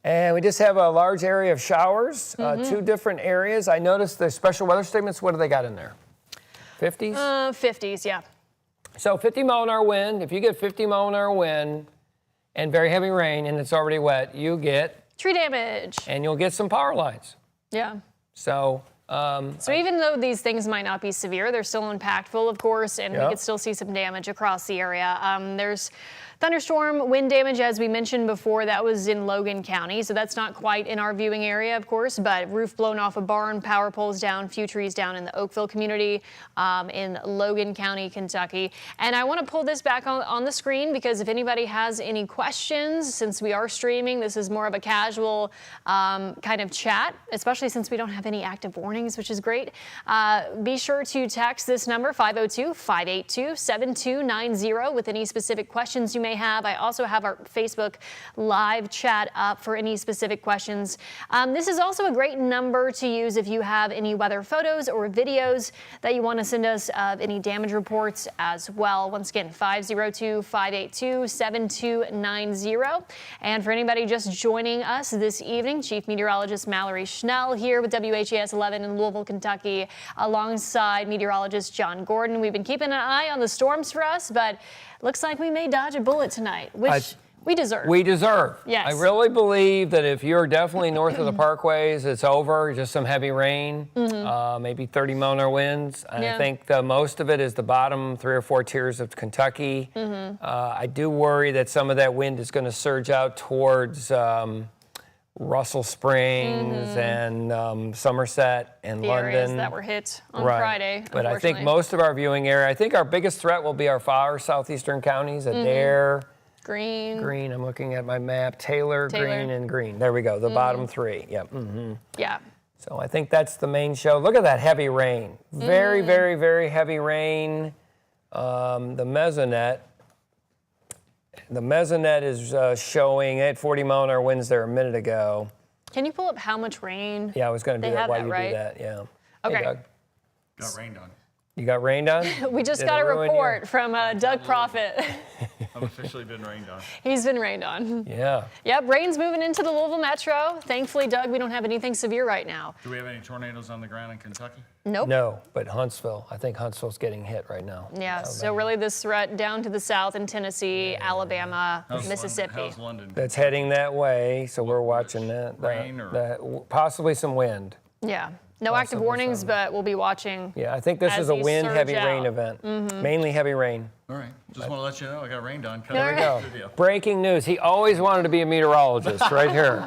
And we just have a large area of showers, 2 different areas. I noticed the special weather statements. What do they got in there? 50s? 50s, yeah. So 50-mile-an-hour wind. If you get 50-mile-an-hour wind and very heavy rain and it's already wet, you get tree damage. And you'll get some power lines. Yeah. So even though these things might not be severe, they're still impactful, of course, and we could still see some damage across the area. There's thunderstorm wind damage, as we mentioned before. That was in Logan County, so that's not quite in our viewing area, of course, but roof blown off a barn, power poles down, few trees down in the Oakville community in Logan County, Kentucky. And I want to pull this back on the screen because if anybody has any questions, since we are streaming, this is more of a casual kind of chat, especially since we don't have any active warnings, which is great. Be sure to text this number, 502-582-7290, with any specific questions you may have. I also have our Facebook live chat up for any specific questions. This is also a great number to use if you have any weather photos or videos that you want to send us of any damage reports as well. Once again, 502-582-7290. And for anybody just joining us this evening, Chief Meteorologist Mallory Schnell here with WHAS11 in Louisville, Kentucky, alongside meteorologist John Gordon. We've been keeping an eye on the storms for us, but looks like we may dodge a bullet tonight, which we deserve. We deserve. Yes. I really believe that if you're definitely north of the parkways, it's over. Just some heavy rain, maybe 30-mile-an-hour winds. And I think most of it is the bottom 3 or 4 tiers of Kentucky. I do worry that some of that wind is going to surge out towards Russell Springs and Somerset and the London. areas that were hit on Friday, But I think most of our viewing area, I think our biggest threat will be our far southeastern counties, Adair, Greene, I'm looking at my map, Taylor, Greene, and Greene. There we go, the bottom 3, Yeah. So I think that's the main show. Look at that heavy rain. Very, very, very heavy rain. The mesonet is showing at 40-mile-an-hour winds there a minute ago. Can you pull up how much rain? Yeah, I was going to do that while you right? do that. Yeah. Okay. Hey, Doug. Got rained on. You got rained on? We just got a report from Doug Profit. I've officially been rained on. He's been rained on. Yeah. Yep, rain's moving into the Louisville metro. Thankfully, Doug, we don't have anything severe right now. Do we have any tornadoes on the ground in Kentucky? Nope. No, but Huntsville. I think Huntsville's getting hit right now. Yeah, so really this threat down to the south in Tennessee, Alabama, Mississippi. How's London? That's heading that way, so we're watching that. Rain or? Possibly some wind. Yeah. No active warnings, but we'll be watching. Yeah, I think this is a wind, heavy rain event. Mainly heavy rain. All right. Just want to let you know I got rained on. There we go. Breaking news. He always wanted to be a meteorologist right here.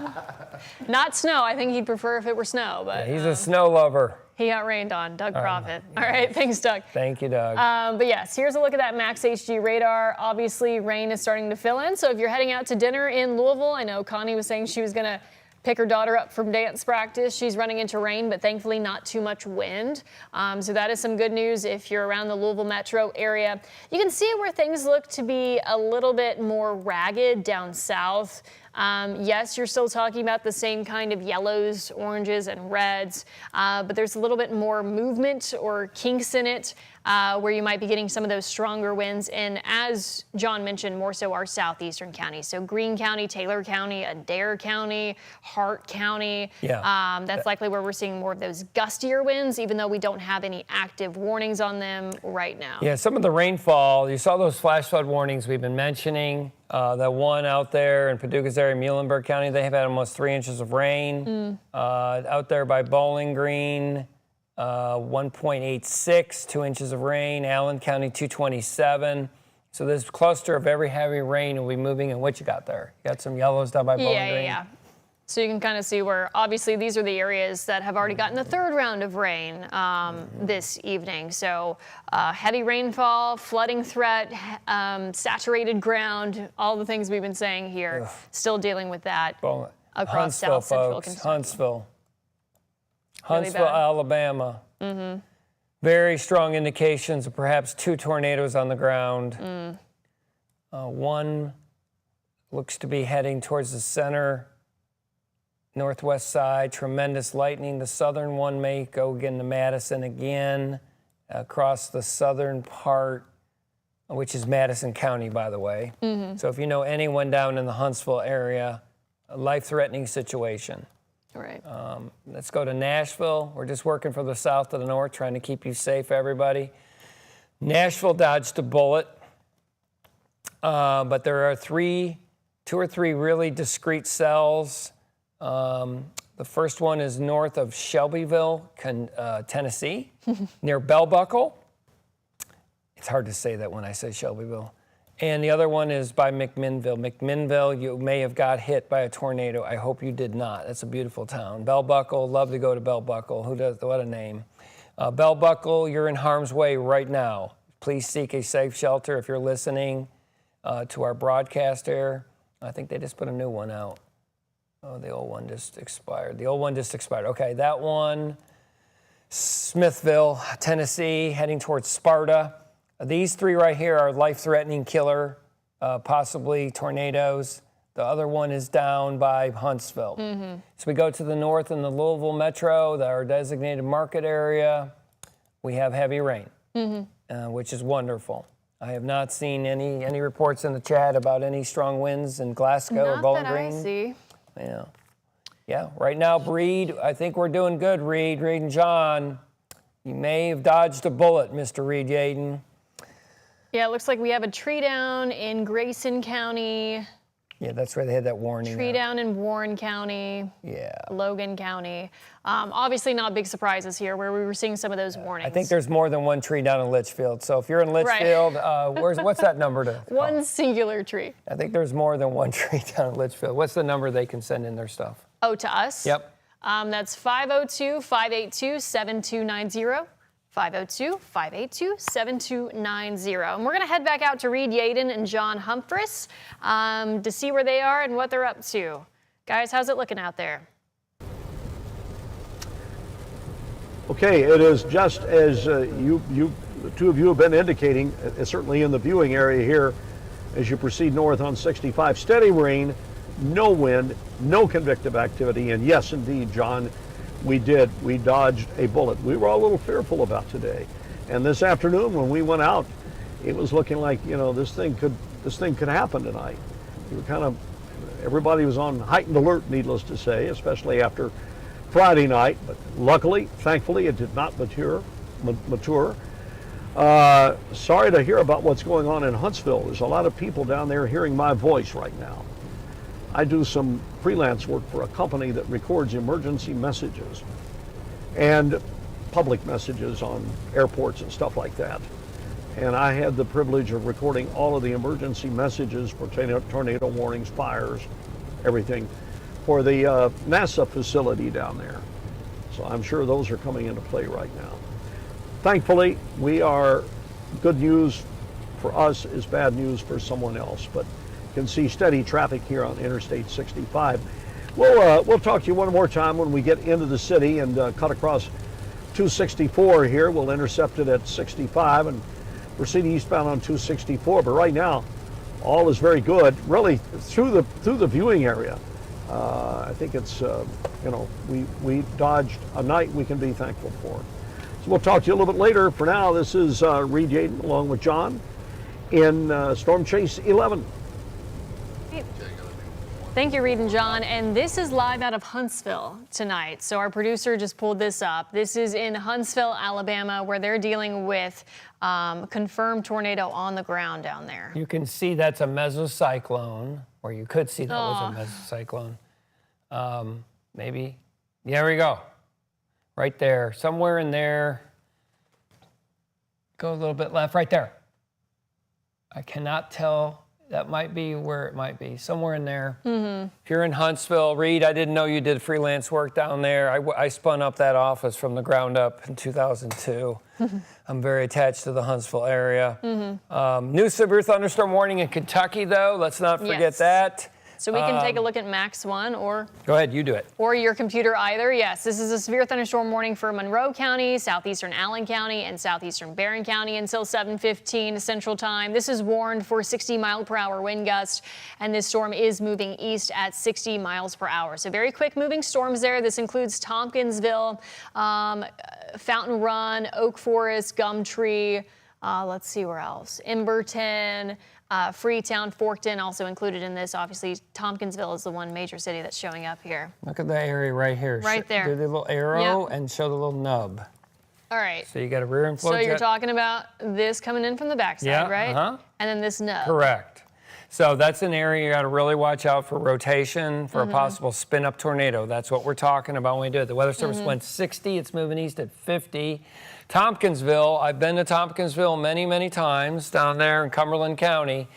Not snow. I think he'd prefer if it were snow, but He's a snow lover. he got rained on. Doug Profit. All right. Thanks, Doug. Thank you, Doug. But yes, here's a look at that Max HG radar. Obviously, rain is starting to fill in. So if you're heading out to dinner in Louisville, I know Connie was saying she was going to pick her daughter up from dance practice. She's running into rain, but thankfully not too much wind. So that is some good news if you're around the Louisville metro area. You can see where things look to be a little bit more ragged down south. Yes, you're still talking about the same kind of yellows, oranges, and reds, but there's a little bit more movement or kinks in it where you might be getting some of those stronger winds. And as John mentioned, more so our southeastern counties. So Greene County, Taylor County, Adair County, Hart County. Yeah. That's likely where we're seeing more of those gustier winds, even though we don't have any active warnings on them right now. Yeah, some of the rainfall, you saw those flash flood warnings we've been mentioning. That one out there in Paducah's area, Muhlenberg County, they have had almost 3 inches of rain. Out there by Bowling Green, 1.86, 2 inches of rain. Allen County, 227. So this cluster of very heavy rain will be moving. And what you got there? You got some yellows down by Bowling Green? Yeah. So you can kind of see where, obviously, these are the areas that have already gotten the third round of rain this evening. So heavy rainfall, flooding threat, saturated ground, all the things we've been saying here. Ugh. Still dealing with that Well, across Huntsville, South Central folks. Kentucky. Huntsville. Really Huntsville, bad. Alabama. Very strong indications of perhaps 2 tornadoes on the ground. One looks to be heading towards the center, northwest side. Tremendous lightning. The southern one may go again to Madison again, across the southern part, which is Madison County, by the way. So if you know anyone down in the Huntsville area, a life-threatening situation. Right. Let's go to Nashville. We're just working from the south to the north, trying to keep you safe, everybody. Nashville dodged a bullet, but there are 2 or 3 really discrete cells. The first one is north of Shelbyville, Tennessee, near Bell Buckle. It's hard to say that when I say Shelbyville. And the other one is by McMinnville. McMinnville, you may have got hit by a tornado. I hope you did not. That's a beautiful town. Bell Buckle, love to go to Bell Buckle. Who does? What a name. Bell Buckle, you're in harm's way right now. Please seek a safe shelter if you're listening to our broadcast here. I think they just put a new one out. Oh, the old one just expired. Okay, that one, Smithville, Tennessee, heading towards Sparta. These 3 right here are life-threatening killer, possibly tornadoes. The other one is down by Huntsville. So we go to the north in the Louisville metro, our designated market area. We have heavy rain, which is wonderful. I have not seen any reports in the chat about any strong winds in Glasgow or Bowling Green. Not that I see. Yeah. Right now, Reed, I think we're doing good, Reed and John. You may have dodged a bullet, Mr. Reed Yaden. Yeah, it looks like we have a tree down in Grayson County. Yeah, that's where they had that warning. Tree down in Warren County. Yeah. Logan County. Obviously not big surprises here where we were seeing some of those warnings. I think there's more than one tree down in Litchfield. So if you're in Litchfield, what's that number to call? One singular tree. I think there's more than one tree down in Litchfield. What's the number they can send in their stuff? Oh, to us? Yep. That's 502-582-7290. 502-582-7290. And we're going to head back out to Reed Yaden and John Humphreys to see where they are and what they're up to. Guys, how's it looking out there? Okay, it is just as the 2 of you have been indicating, certainly in the viewing area here, as you proceed north on 65. Steady rain, no wind, no convective activity, and yes, indeed, John, we dodged a bullet. We were all a little fearful about today. And this afternoon when we went out, it was looking like, this thing could happen tonight. Everybody was on heightened alert, needless to say, especially after Friday night, but luckily, thankfully, it did not mature. Sorry to hear about what's going on in Huntsville. There's a lot of people down there hearing my voice right now. I do some freelance work for a company that records emergency messages and public messages on airports and stuff like that. And I had the privilege of recording all of the emergency messages for tornado warnings, fires, everything for the NASA facility down there. So I'm sure those are coming into play right now. Thankfully, good news for us is bad news for someone else, but can see steady traffic here on Interstate 65. We'll talk to you one more time when we get into the city and cut across 264 here. We'll intercept it at 65 and proceed eastbound on 264. But right now, all is very good. Really, through the viewing area, I think it's we dodged a night we can be thankful for. So we'll talk to you a little bit later. For now, this is Reed Yaden along with John in Storm Chase 11. Thank you, Reed and John. And this is live out of Huntsville tonight. So our producer just pulled this up. This is in Huntsville, Alabama, where they're dealing with confirmed tornado on the ground down there. You can see that's a mesocyclone, or you could see that was a mesocyclone. Maybe. There we go. Right there. Somewhere in there. Go a little bit left. Right there. I cannot tell That might be where it might be, somewhere in there. If you're in Huntsville, Reed, I didn't know you did freelance work down there. I spun up that office from the ground up in 2002. I'm very attached to the Huntsville area. New severe thunderstorm warning in Kentucky, though. Let's not forget Yes. that. So we can take a look at Max 1 or Go ahead, you do it. your computer either. Yes, this is a severe thunderstorm warning for Monroe County, southeastern Allen County, and southeastern Barron County until 7:15 Central Time. This is warned for 60-mile-per-hour wind gust, and this storm is moving east at 60 miles per hour. So very quick moving storms there. This includes Tompkinsville, Fountain Run, Oak Forest, Gumtree. Let's see where else. Emberton. Freetown, Forkton also included in this. Obviously, Tompkinsville is the one major city that's showing up here. Look at that area right here. Right there. Do the little arrow Yep. and show the little nub. All right. So you got a rear inflow So you're jet. talking about this coming in from the backside, Yeah, right? uh-huh. And then this nub. Correct. So that's an area you got to really watch out for rotation for a possible spin-up tornado. That's what we're talking about when we do it. The Weather Service went 60. It's moving east at 50. Tompkinsville, I've been to Tompkinsville many, many times down there in Cumberland County,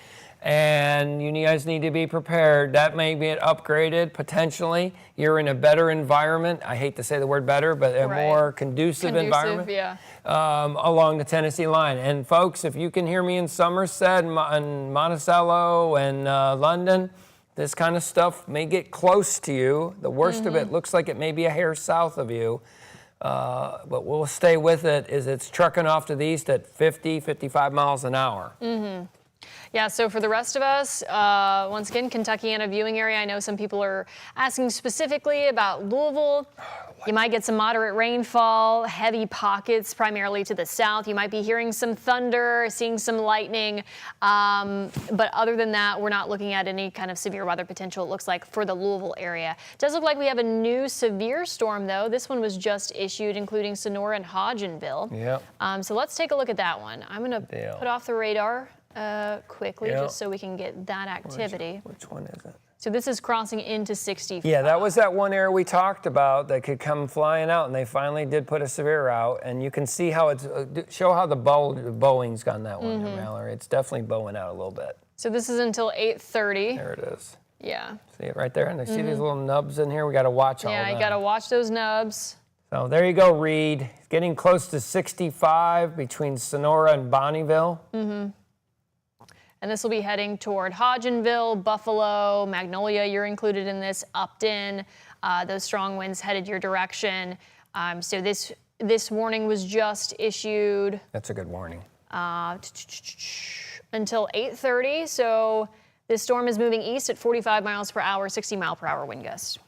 and you guys need to be prepared. That may be upgraded potentially. You're in a better environment. I hate to say the word better, but a Right. more conducive environment. Yeah. Along the Tennessee line. And folks, if you can hear me in Somerset and Monticello and London, this kind of stuff may get close to you. The worst of it looks like it may be a hair south of you, but we'll stay with it as it's trucking off to the east at 50, 55 miles an hour. Yeah, so for the rest of us, once again, Kentucky and a viewing area. I know some people are asking specifically about Louisville. You might get some moderate rainfall, heavy pockets primarily to the south. You might be hearing some thunder, seeing some lightning. But other than that, we're not looking at any kind of severe weather potential, it looks like, for the Louisville area. It does look like we have a new severe storm, though. This one was just issued, including Sonora and Hodgenville. Yep. So let's take a look at that one. I'm going to Deal. put off the radar quickly, Yep. just so we can get that activity. Which one is it? So this is crossing into 65. Yeah, that was that one area we talked about that could come flying out, and they finally did put a severe out. And you can see how it's, show how the bowing's on that one, there, Mallory. It's definitely bowing out a little bit. So this is until 8:30. There it is. Yeah. See it right there? And see these little nubs in here? We got to watch all Yeah, of you them. got to watch those nubs. So there you go, Reed. Getting close to 65 between Sonora and Bonneville. And this will be heading toward Hodgenville, Buffalo, Magnolia. You're included in this. Upton. Those strong winds headed your direction. So this warning was just issued That's a good warning. until 8:30. So this storm is moving east at 45 miles per hour, 60 mile per hour wind gust.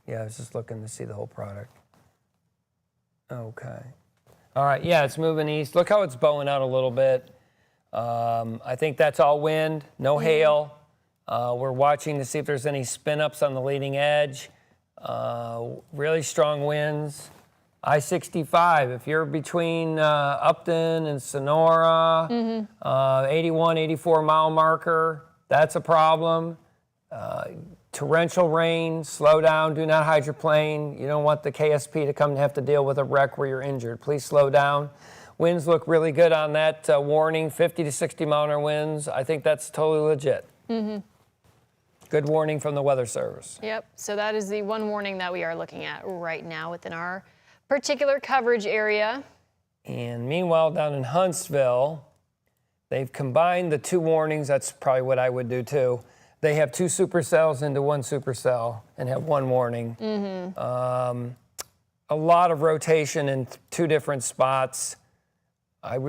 Yeah, I was just looking to see the whole product. Okay. All right, yeah, it's moving east. Look how it's bowing out a little bit. I think that's all wind, no hail. We're watching to see if there's any spin-ups on the leading edge. Really strong winds. I-65, if you're between Upton and Sonora, 81, 84 mile marker, that's a problem. Torrential rain, slow down, do not hydroplane. You don't want the KSP to come and have to deal with a wreck where you're injured. Please slow down. Winds look really good on that warning, 50 to 60 mile an hour winds. I think that's totally legit. Good warning from the Weather Service. Yep, so that is the one warning that we are looking at right now within our particular coverage area. And meanwhile, down in Huntsville, they've combined the two warnings. That's probably what I would do too. They have two supercells into one supercell and have one warning. A lot of rotation in two different spots. I'm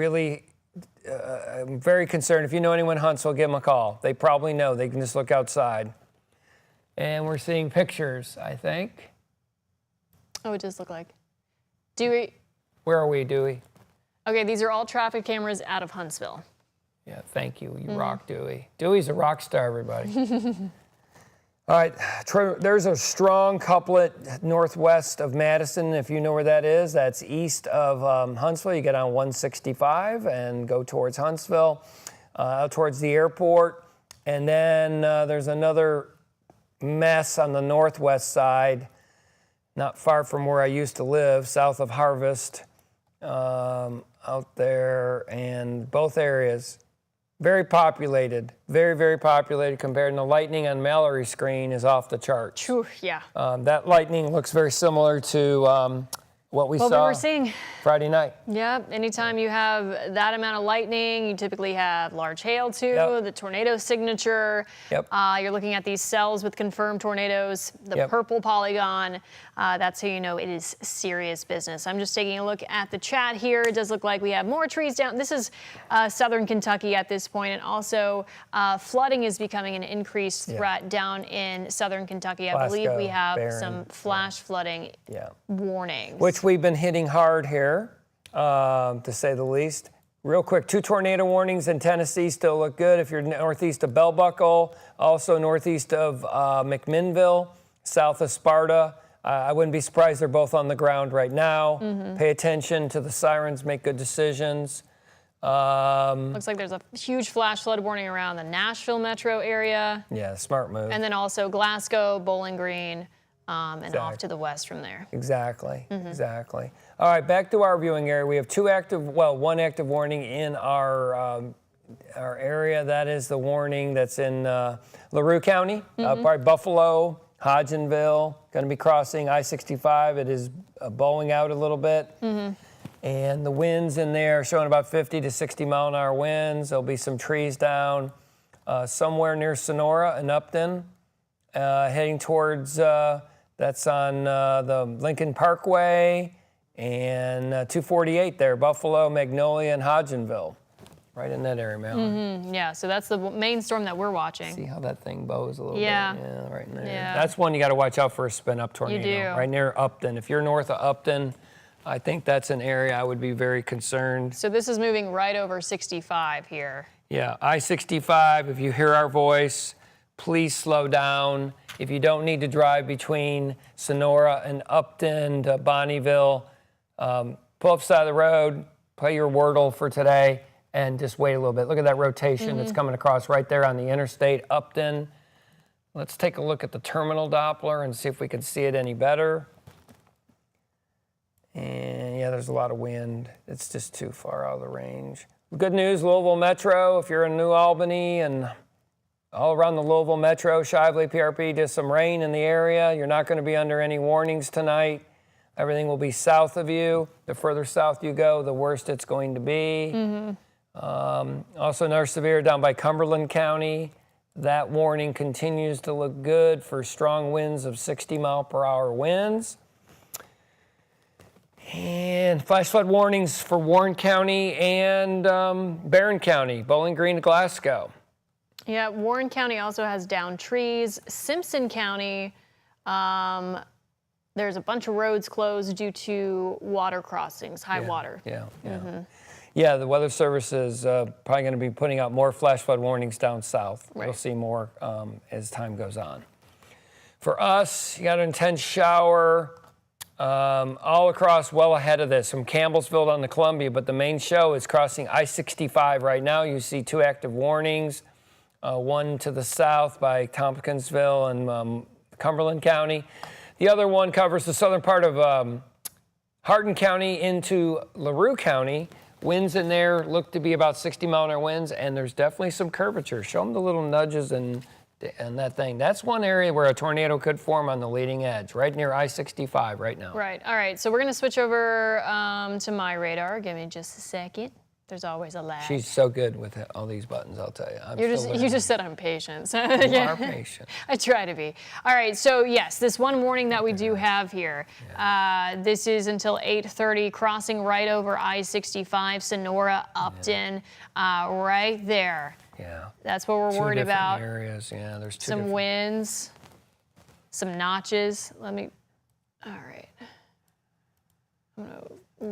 very concerned. If you know anyone in Huntsville, give them a call. They probably know. They can just look outside. And we're seeing pictures, I think. Oh, it does look like. Dewey. Where are we, Dewey? Okay, these are all traffic cameras out of Huntsville. Yeah, thank you. You rock, Dewey. Dewey's a rock star, everybody. All right, there's a strong couplet northwest of Madison. If you know where that is, that's east of Huntsville. You get on 165 and go towards Huntsville, towards the airport. And then there's another mess on the northwest side, not far from where I used to live, south of Harvest, out there. And both areas, Very populated, very, very populated compared to the lightning on Mallory's screen is off the charts. Phew, yeah. That lightning looks very similar to what we saw were seeing. Friday night. Yeah, anytime you have that amount of lightning, you typically have large hail too, Yep. the tornado signature. Yep. You're looking at these cells with confirmed tornadoes, the Yep. purple polygon. That's how you know it is serious business. I'm just taking a look at the chat here. It does look like we have more trees down. This is southern Kentucky at this point, and also flooding is becoming an increased threat down in southern Kentucky. I believe we Glasgow, have Barron, some flash flooding warnings. Which we've been hitting hard here, to say the least. Real quick, 2 tornado warnings in Tennessee still look good. If you're northeast of Bell Buckle, also northeast of McMinnville, south of Sparta. I wouldn't be surprised they're both on the ground right now. Pay attention to the sirens, make good decisions. Looks like there's a huge flash flood warning around the Nashville metro area. Yeah, smart move. And then also Glasgow, Bowling Green, and off to the west from there. Exactly, exactly. All right, back to our viewing area. We have one active warning in our area. That is the warning that's in LaRue County, probably Buffalo, Hodgenville, going to be crossing I-65. It is bowing out a little bit. And the winds in there are showing about 50 to 60 mile an hour winds. There'll be some trees down somewhere near Sonora and Upton, heading towards, that's on the Lincoln Parkway and 248 there, Buffalo, Magnolia, and Hodgenville. Right in that area, Mallory. Yeah, so that's the main storm that we're watching. See how that thing bows a little bit? Yeah. Yeah, right in there. Yeah. That's one you got to watch out for a spin-up tornado. do. Right near Upton. If you're north of Upton, I think that's an area I would be very concerned. So this is moving right over 65 here. Yeah, I-65, if you hear our voice, please slow down. If you don't need to drive between Sonora and Upton to Bonneville, pull up side of the road, play your Wordle for today, and just wait a little bit. Look at that rotation that's coming across right there on the interstate, Upton. Let's take a look at the terminal Doppler and see if we can see it any better. And yeah, there's a lot of wind. It's just too far out of the range. Good news, Louisville Metro, if you're in New Albany and all around the Louisville Metro, Shively, PRP, just some rain in the area. You're not going to be under any warnings tonight. Everything will be south of you. The further south you go, the worse it's going to be. Also another severe down by Cumberland County. That warning continues to look good for strong winds of 60 mile per hour winds. And flash flood warnings for Warren County and Barron County, Bowling Green to Glasgow. Yeah, Warren County also has downed trees. Simpson County, there's a bunch of roads closed due to water crossings, high water. Yeah, the Weather Service is probably going to be putting out more flash flood warnings down south. Right. We'll see more as time goes on. For us, you got an intense shower all across well ahead of this from Campbellsville down to Columbia, but the main show is crossing I-65 right now. You see 2 active warnings, one to the south by Tompkinsville and Cumberland County. The other one covers the southern part of Hardin County into LaRue County. Winds in there look to be about 60 mile an hour winds, and there's definitely some curvature. Show them the little nudges and that thing. That's one area where a tornado could form on the leading edge, right near I-65 right now. Right. All right. So we're going to switch over to my radar. Give me just a second. There's always a lag. She's so good with all these buttons, I'll tell you. You just said I'm patient. So You are patient. I try to be. All right, so yes, this one warning that we do have here, this is until 8:30, crossing right over I-65, Sonora, Upton, right there. Yeah. That's what we're Two worried different about. areas, yeah, there's two Some different. winds, some notches. All right.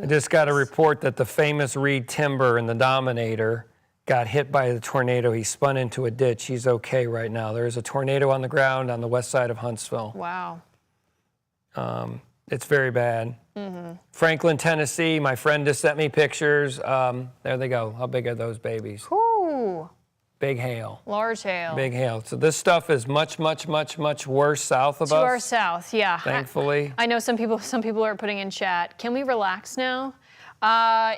I just got a report that the famous Reed Timber in the Dominator got hit by the tornado. He spun into a ditch. He's okay right now. There is a tornado on the ground on the west side of Huntsville. Wow. It's very bad. Franklin, Tennessee, my friend just sent me pictures. There they go. How big are those babies? Ooh, Big hail. large hail. Big hail. So this stuff is much, much, much, much worse south of To us. our south, yeah. Thankfully. I know some people are putting in chat, can we relax now?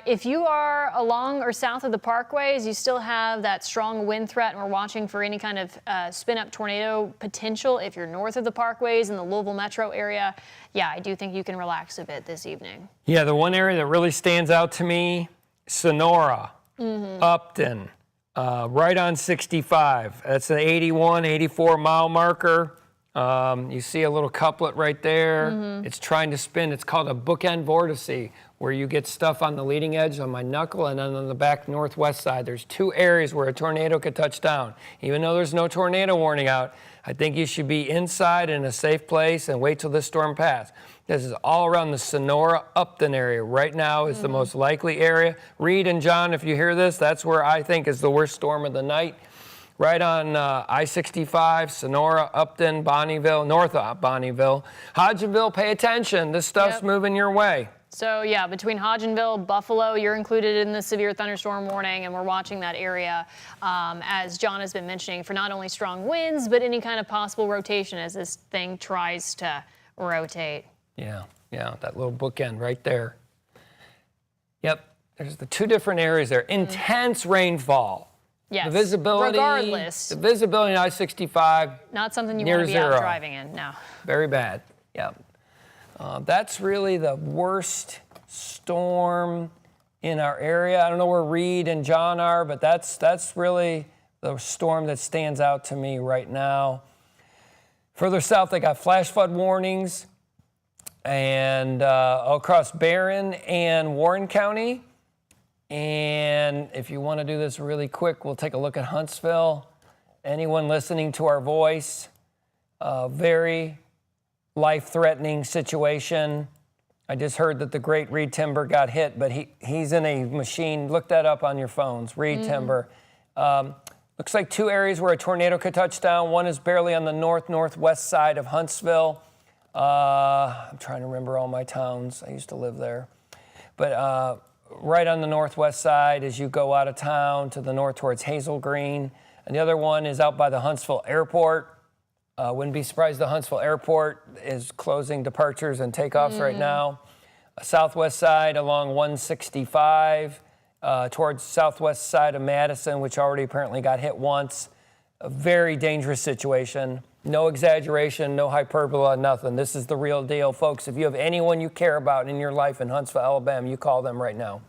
If you are along or south of the parkways, you still have that strong wind threat, and we're watching for any kind of spin-up tornado potential. If you're north of the parkways in the Louisville metro area, yeah, I do think you can relax a bit this evening. Yeah, the one area that really stands out to me, Sonora, Upton, right on 65. That's an 81, 84 mile marker. You see a little couplet right there. It's trying to spin. It's called a bookend vortice, where you get stuff on the leading edge on my knuckle, and then on the back northwest side, there's 2 areas where a tornado could touch down. Even though there's no tornado warning out, I think you should be inside in a safe place and wait till this storm passes. This is all around the Sonora-Upton area. Right now is the most likely area. Reed and John, if you hear this, that's where I think is the worst storm of the night. Right on I-65, Sonora, Upton, Bonneville, north of Bonneville. Hodgenville, pay attention. This stuff's moving your way. So yeah, between Hodgenville, Buffalo, you're included in the severe thunderstorm warning, and we're watching that area, as John has been mentioning, for not only strong winds, but any kind of possible rotation as this thing tries to rotate. Yeah, that little bookend right there. Yep, there's the 2 different areas there. Intense rainfall. Yes, The visibility, regardless. The visibility in I-65, Not something you near want to be zero. out driving in, no. Very bad, yeah. That's really the worst storm in our area. I don't know where Reed and John are, but that's really the storm that stands out to me right now. Further south, they got flash flood warnings, and across Barron and Warren County. And if you want to do this really quick, we'll take a look at Huntsville. Anyone listening to our voice, very life-threatening situation. I just heard that the great Reed Timber got hit, but he's in a machine. Look that up on your phones, Reed Timber. Looks like 2 areas where a tornado could touch down. One is barely on the northwest side of Huntsville. I'm trying to remember all my towns. I used to live there. But right on the northwest side as you go out of town to the north towards Hazel Green. And the other one is out by the Huntsville Airport. Wouldn't be surprised the Huntsville Airport is closing departures and takeoffs right now. Southwest side along 165 towards southwest side of Madison, which already apparently got hit once. A very dangerous situation. No exaggeration, no hyperbole, nothing. This is the real deal, folks. If you have anyone you care about in your life in Huntsville, Alabama, you call them right now.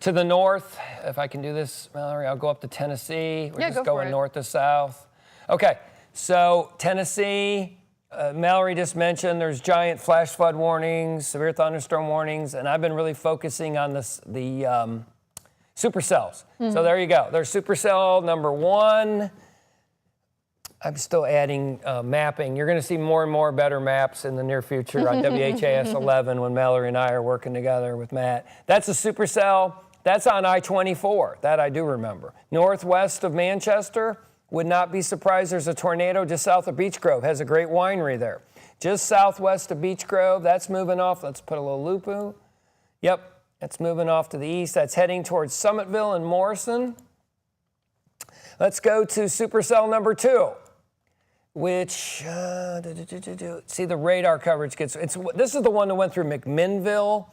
To the north, if I can do this, Mallory, I'll go up to Tennessee. We're just going north to south. Okay, so Tennessee, Mallory just mentioned there's giant flash flood warnings, severe thunderstorm warnings, and I've been really focusing on the supercells. So there you go. There's supercell number 1. I'm still adding mapping. You're going to see more and more better maps in the near future on WHAS11 when Mallory and I are working together with Matt. That's a supercell. That's on I-24. That I do remember. Northwest of Manchester. Would not be surprised there's a tornado just south of Beech Grove. Has a great winery there. Just southwest of Beech Grove. That's moving off. Let's put a little loop. Yep, that's moving off to the east. That's heading towards Summitville and Morrison. Let's go to supercell number 2, which, see the radar coverage this is the one that went through McMinnville.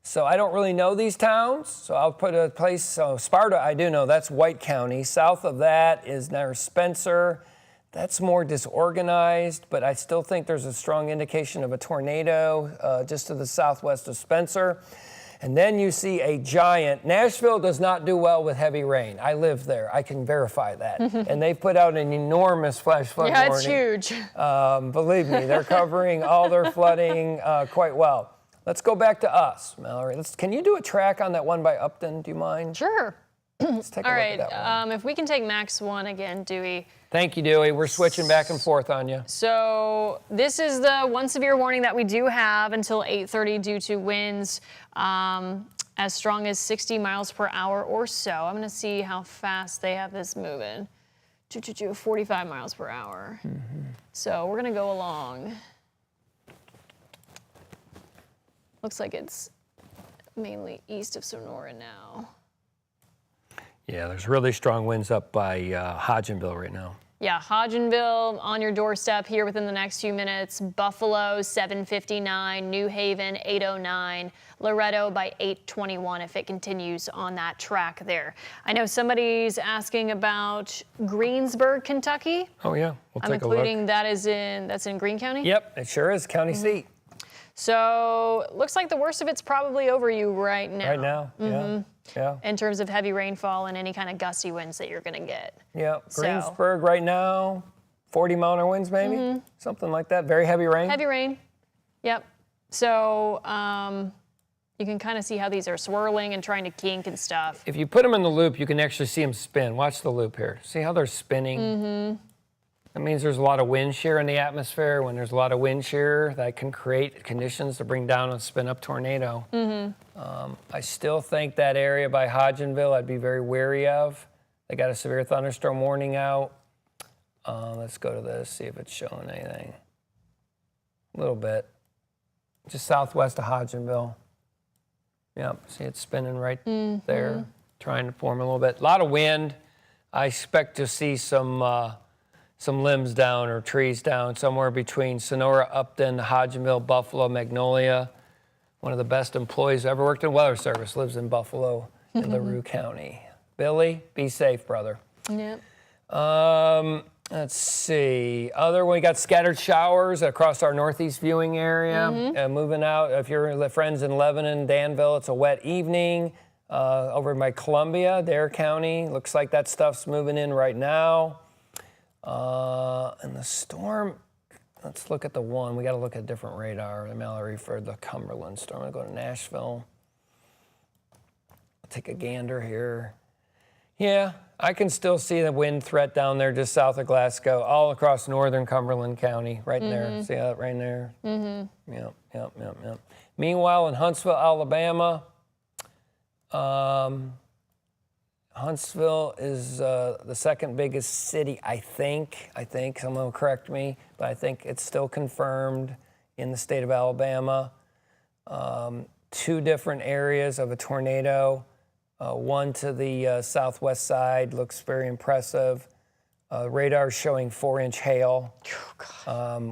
So I don't really know these towns, so I'll put a place, so Sparta I do know, that's White County. South of that is near Spencer. That's more disorganized, but I still think there's a strong indication of a tornado just to the southwest of Spencer. And then you see a giant, Nashville does not do well with heavy rain. I live there, I can verify that. And they've put out an enormous flash flood warning. Yeah, it's huge. Believe me, they're covering all their flooding quite well. Let's go back to us, Mallory. Can you do a track on that one by Upton? Do you mind? Sure. Let's take a look at that one. If we can take Max 1 again, Dewey. Thank you, Dewey. We're switching back and forth on you. So this is the one severe warning that we do have until 8:30 due to winds as strong as 60 miles per hour or so. I'm going to see how fast they have this moving. 45 miles per hour. So we're going to go along. Looks like it's mainly east of Sonora now. Yeah, there's really strong winds up by Hodgenville right now. Yeah, Hodgenville on your doorstep here within the next few minutes. Buffalo 7:59, New Haven 8:09, Loretto by 8:21 if it continues on that track there. I know somebody's asking about Greensburg, Kentucky. Oh yeah, we'll I'm take a including look. that's in Greene County. Yep, it sure is county seat. So looks like the worst of it's probably over you right now. Right now, yeah. In terms of heavy rainfall and any kind of gusty winds that you're going to get. Yeah, So- Greensburg right now, 40-mile-an-hour winds maybe, something like that. Very heavy rain. Heavy rain. Yep. So you can kind of see how these are swirling and trying to kink and stuff. If you put them in the loop, you can actually see them spin. Watch the loop here. See how they're spinning? That means there's a lot of wind shear in the atmosphere. When there's a lot of wind shear, that can create conditions to bring down a spin-up tornado. I still think that area by Hodgenville I'd be very wary of. They got a severe thunderstorm warning out. Let's go to this, see if it's showing anything. A little bit. Just southwest of Hodgenville. Yep, see it's spinning right there, trying to form a little bit. A lot of wind. I expect to see some limbs down or trees down somewhere between Sonora, Upton, Hodgenville, Buffalo, Magnolia. One of the best employees who ever worked in Weather Service lives in Buffalo in LaRue County. Billy, be safe, brother. Yep. Let's see. We got scattered showers across our northeast viewing area. Moving out, if you're friends in Lebanon, Danville, it's a wet evening. Over by Columbia, Dare County, looks like that stuff's moving in right now. And the storm, let's look at the one. We got to look at a different radar, Mallory, for the Cumberland storm. I'm going to go to Nashville. I'll take a gander here. Yeah, I can still see the wind threat down there just south of Glasgow, all across northern Cumberland County, right in there. See that right there? Yep. Meanwhile, in Huntsville, Alabama, Huntsville is the second biggest city, I think. Someone will correct me, but I think it's still confirmed in the state of Alabama. 2 different areas of a tornado. One to the southwest side looks very impressive. Radar showing 4-inch hail,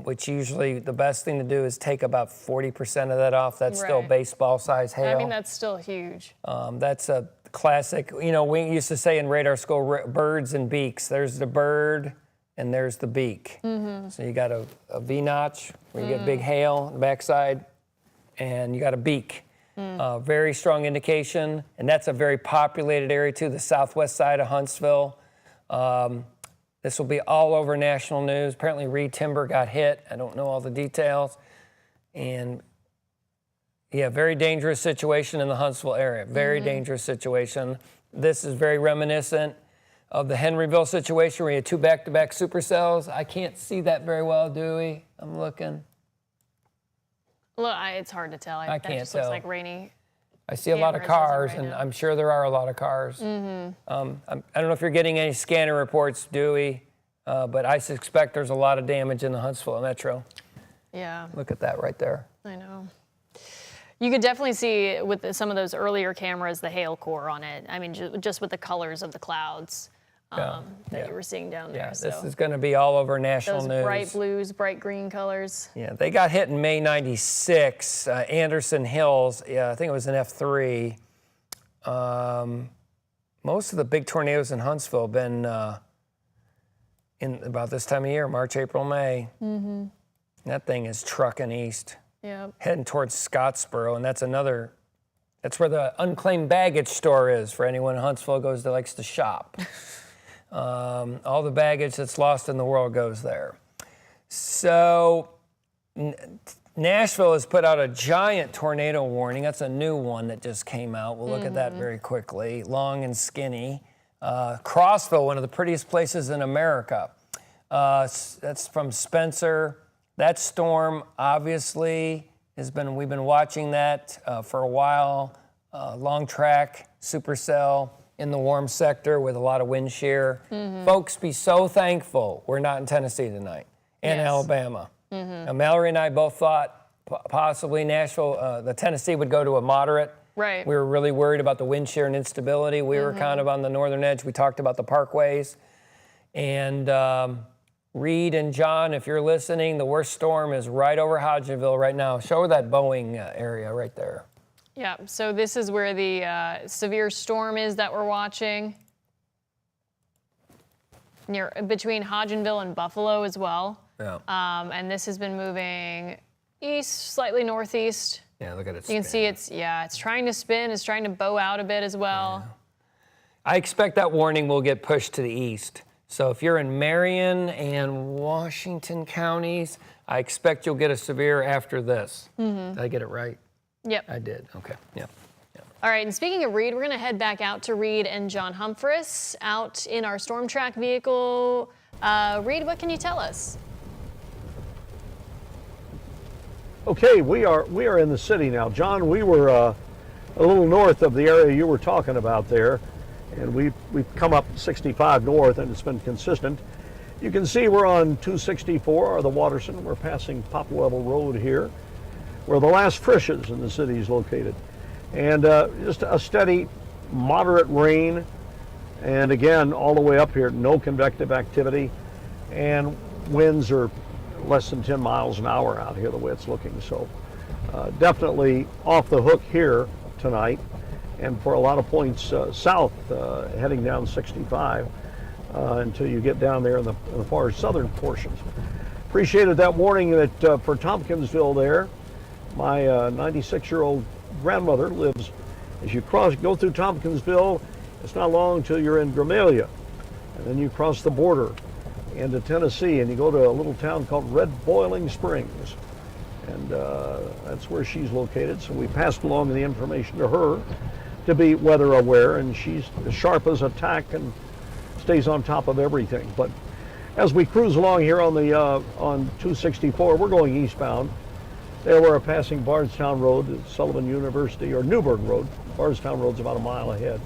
which usually the best thing to do is take about 40% of that off. That's still Right. baseball-size hail. I mean, that's still huge. That's a classic. You know, we used to say in radar school, birds and beaks. There's the bird and there's the beak. So you got a V-notch where you get big hail on the backside, and you got a beak. Very strong indication, and that's a very populated area too, the southwest side of Huntsville. This will be all over national news. Apparently Reed Timber got hit. I don't know all the details. And yeah, very dangerous situation in the Huntsville area. Very dangerous situation. This is very reminiscent of the Henryville situation where you had 2 back-to-back supercells. I can't see that very well, Dewey. I'm looking. Look, it's hard to tell. I that can't just tell. looks like rainy. I see a lot of cameras as of cars, right and now. I'm sure there are a lot of cars. I don't know if you're getting any scanner reports, Dewey, but I suspect there's a lot of damage in the Huntsville Metro. Yeah, Look at that right there. I know. You could definitely see with some of those earlier cameras the hail core on it. I mean, just with the colors of the clouds that you were seeing down there. Yeah, So this is going to be all over national those news. bright blues, bright green colors. Yeah, they got hit in May '96. Anderson Hills, I think it was an F3. Most of the big tornadoes in Huntsville have been in about this time of year, March, April, May. That thing is trucking east, Yep. heading towards Scottsboro, and that's where the unclaimed baggage store is for anyone in Huntsville that likes to shop. All the baggage that's lost in the world goes there. So Nashville has put out a giant tornado warning. That's a new one that just came out. We'll look at that very quickly. Long and skinny. Crossville, one of the prettiest places in America. That's from Spencer. That storm obviously we've been watching that for a while. Long track, supercell in the warm sector with a lot of wind shear. Folks, be so thankful we're not in Tennessee tonight and Yes. Alabama. Now, Mallory and I both thought possibly Nashville, the Tennessee would go to a moderate. Right. We were really worried about the wind shear and instability. We were kind of on the northern edge. We talked about the parkways. And Reed and John, if you're listening, the worst storm is right over Hodgenville right now. Show her that Boeing area right there. Yeah, so this is where the severe storm is that we're watching. Between Hodgenville and Buffalo as well. Yeah. And this has been moving east, slightly northeast. Yeah, look at it. You can see it's trying to spin, it's trying to bow out a bit as well. Yeah. I expect that warning will get pushed to the east. So if you're in Marion and Washington counties, I expect you'll get a severe after this. Did I get it right? Yep. I did. Okay. Yeah. All right, and speaking of Reed, we're going to head back out to Reed and John Humphreys out in our Storm Track vehicle. Reed, what can you tell us? Okay, we are in the city now. John, we were a little north of the area you were talking about there, and we've come up 65 north, and it's been consistent. You can see we're on 264, or the Watterson. We're passing Popwell Road here, where the last Frisch's in the city is located. And just a steady, moderate rain, and again, all the way up here, no convective activity, and winds are less than 10 miles an hour out here, the way it's looking. So definitely off the hook here tonight, and for a lot of points south, heading down 65 until you get down there in the far southern portions. Appreciated that warning that for Tompkinsville there. My 96-year-old grandmother lives, as you go through Tompkinsville, it's not long till you're in Gramalia, and then you cross the border into Tennessee, and you go to a little town called Red Boiling Springs, and that's where she's located. So we passed along the information to her to be weather aware, and she's as sharp as a tack and stays on top of everything. But as we cruise along here on the on 264, we're going eastbound. There we're passing Bardstown Road, Sullivan University, or Newburgh Road. Bardstown Road's about a mile ahead.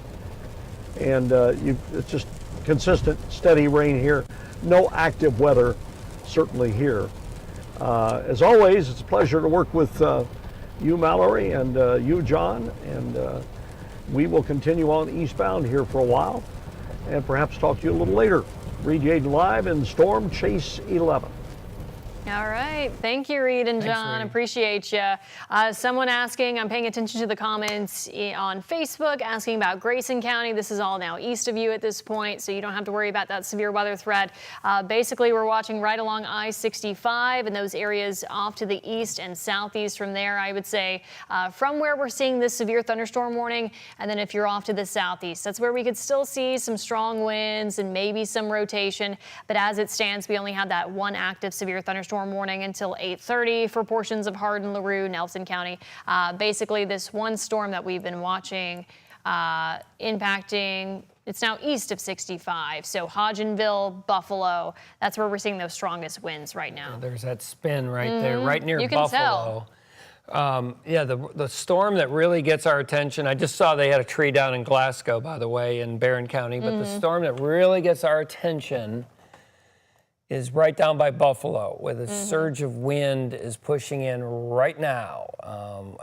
And it's just consistent, steady rain here. No active weather, certainly here. As always, it's a pleasure to work with you, Mallory, and you, John. And we will continue on eastbound here for a while, and perhaps talk to you a little later. Reed Yaden live in Storm Chase 11. All right. Thank you, Reed and John. Reed. Appreciate you. Someone asking, I'm paying attention to the comments on Facebook, asking about Grayson County. This is all now east of you at this point, so you don't have to worry about that severe weather threat. Basically, we're watching right along I-65 and those areas off to the east and southeast from there, I would say, from where we're seeing this severe thunderstorm warning. And then if you're off to the southeast, that's where we could still see some strong winds and maybe some rotation. But as it stands, we only have that one active severe thunderstorm warning until 8:30 for portions of Hardin, LaRue, Nelson County. Basically, this one storm that we've been watching impacting, it's now east of 65. So Hodgenville, Buffalo, that's where we're seeing those strongest winds right now. There's that spin right there, right near You can Buffalo. Yeah, the storm that really gets our attention, I just saw they had a tree down in Glasgow, by the way, in Barron County, but the storm that really gets our attention is right down by Buffalo, where the surge of wind is pushing in right now.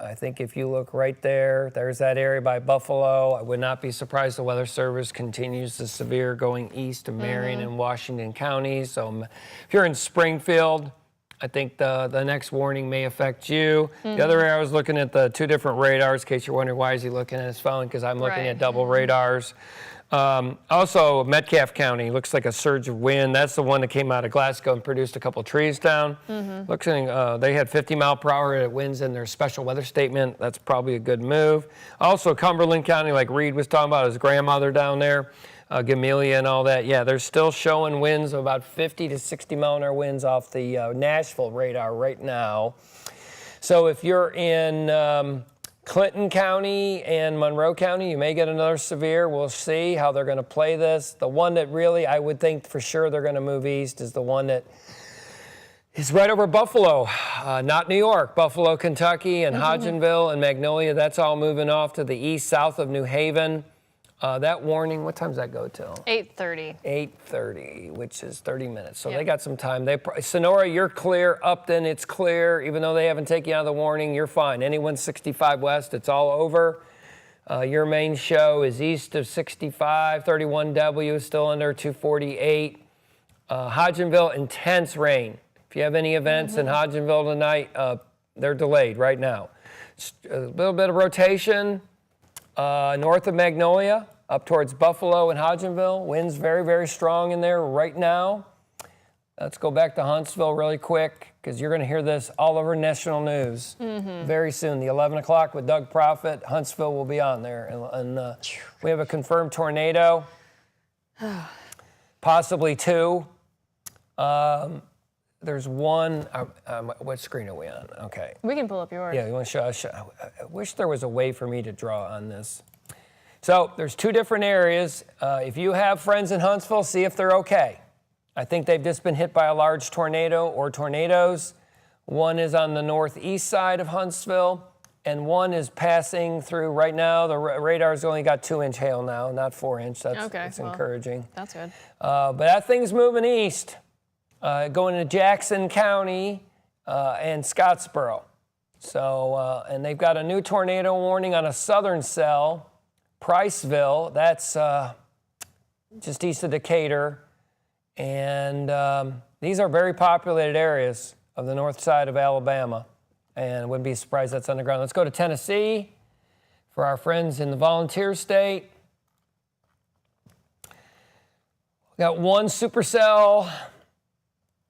I think if you look right there, there's that area by Buffalo. I would not be surprised the Weather Service continues the severe going east to Marion and Washington counties. So if you're in Springfield, I think the next warning may affect you. The other area, I was looking at the two different radars, in case you're wondering why is he looking at his phone, because I'm looking at double radars. Also, Metcalfe County looks like a surge of wind. That's the one that came out of Glasgow and produced a couple trees down. Looks like they had 50-mile-per-hour winds in their special weather statement. That's probably a good move. Also, Cumberland County, like Reed was talking about, his grandmother down there, Gamelia and all that. Yeah, they're still showing winds of about 50 to 60-mile-an-hour winds off the Nashville radar right now. So if you're in Clinton County and Monroe County, you may get another severe. We'll see how they're going to play this. The one that really I would think for sure they're going to move east is the one that is right over Buffalo, not New York, Buffalo, Kentucky, and Hodgenville and Magnolia. That's all moving off to the east, south of New Haven. That warning, what time does that go till? 8:30. 8:30, which is 30 minutes. So they got some time. Sonora, you're clear. Upton, it's clear. Even though they haven't taken you out of the warning, you're fine. Anyone 65 west, it's all over. Your main show is east of 65. 31W still under 248. Hodgenville, intense rain. If you have any events in Hodgenville tonight, they're delayed right now. A little bit of rotation north of Magnolia, up towards Buffalo and Hodgenville. Winds very, very strong in there right now. Let's go back to Huntsville really quick, because you're going to hear this all over national news very soon. The 11 o'clock with Doug Profit, Huntsville will be on there. And we have a confirmed tornado, possibly two. There's one. What screen are we on? Okay. We can pull up yours. Yeah, you want to show? I wish there was a way for me to draw on this. So there's two different areas. If you have friends in Huntsville, see if they're okay. I think they've just been hit by a large tornado or tornadoes. One is on the northeast side of Huntsville, and one is passing through right now. The radar's only got 2-inch hail now, not 4-inch. That's encouraging. That's good. But that thing's moving east, going to Jackson County and Scottsboro. So, and they've got a new tornado warning on a southern cell, Priceville. That's just east of Decatur. And these are very populated areas of the north side of Alabama, and wouldn't be surprised that's underground. Let's go to Tennessee for our friends in the volunteer state. We got one supercell.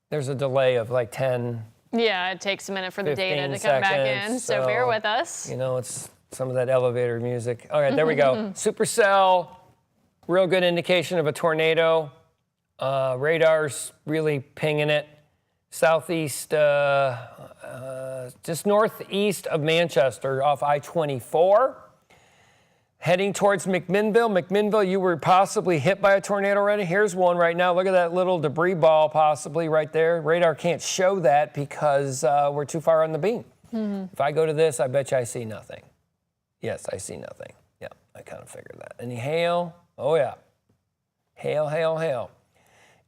There's a delay of like 10. Yeah, it takes a minute for the data to come back in, so bear with us. You know, it's some of that elevator music. All right, there we go. Supercell, real good indication of a tornado. Radar's really pinging it. Southeast, just northeast of Manchester off I-24. Heading towards McMinnville. McMinnville, you were possibly hit by a tornado already. Here's one right now. Look at that little debris ball possibly right there. Radar can't show that because we're too far on the beam. If I go to this, I bet you I see nothing. Yes, I see nothing. Yeah, I kind of figured that. Any hail? Oh, yeah. Hail, hail, hail.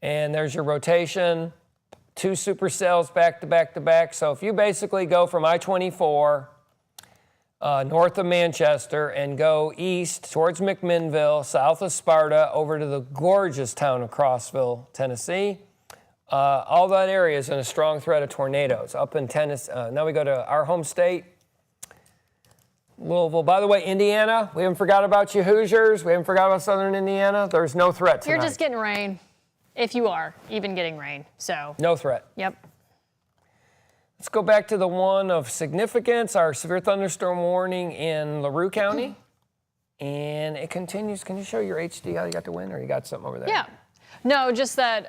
And there's your rotation, two supercells back to back to back. So if you basically go from I-24 north of Manchester and go east towards McMinnville, south of Sparta, over to the gorgeous town of Crossville, Tennessee, all that area is in a strong threat of tornadoes. Up in Tennessee, now we go to our home state, Louisville. By the way, Indiana, we haven't forgot about you Hoosiers. We haven't forgot about Southern Indiana. There's no threat tonight. You're just getting rain. If you are even getting rain, so. No threat. Yep. Let's go back to the one of significance, our severe thunderstorm warning in LaRue County. And it continues. Can you show your HD how you got the wind, or you got something over there? Yeah. No, just that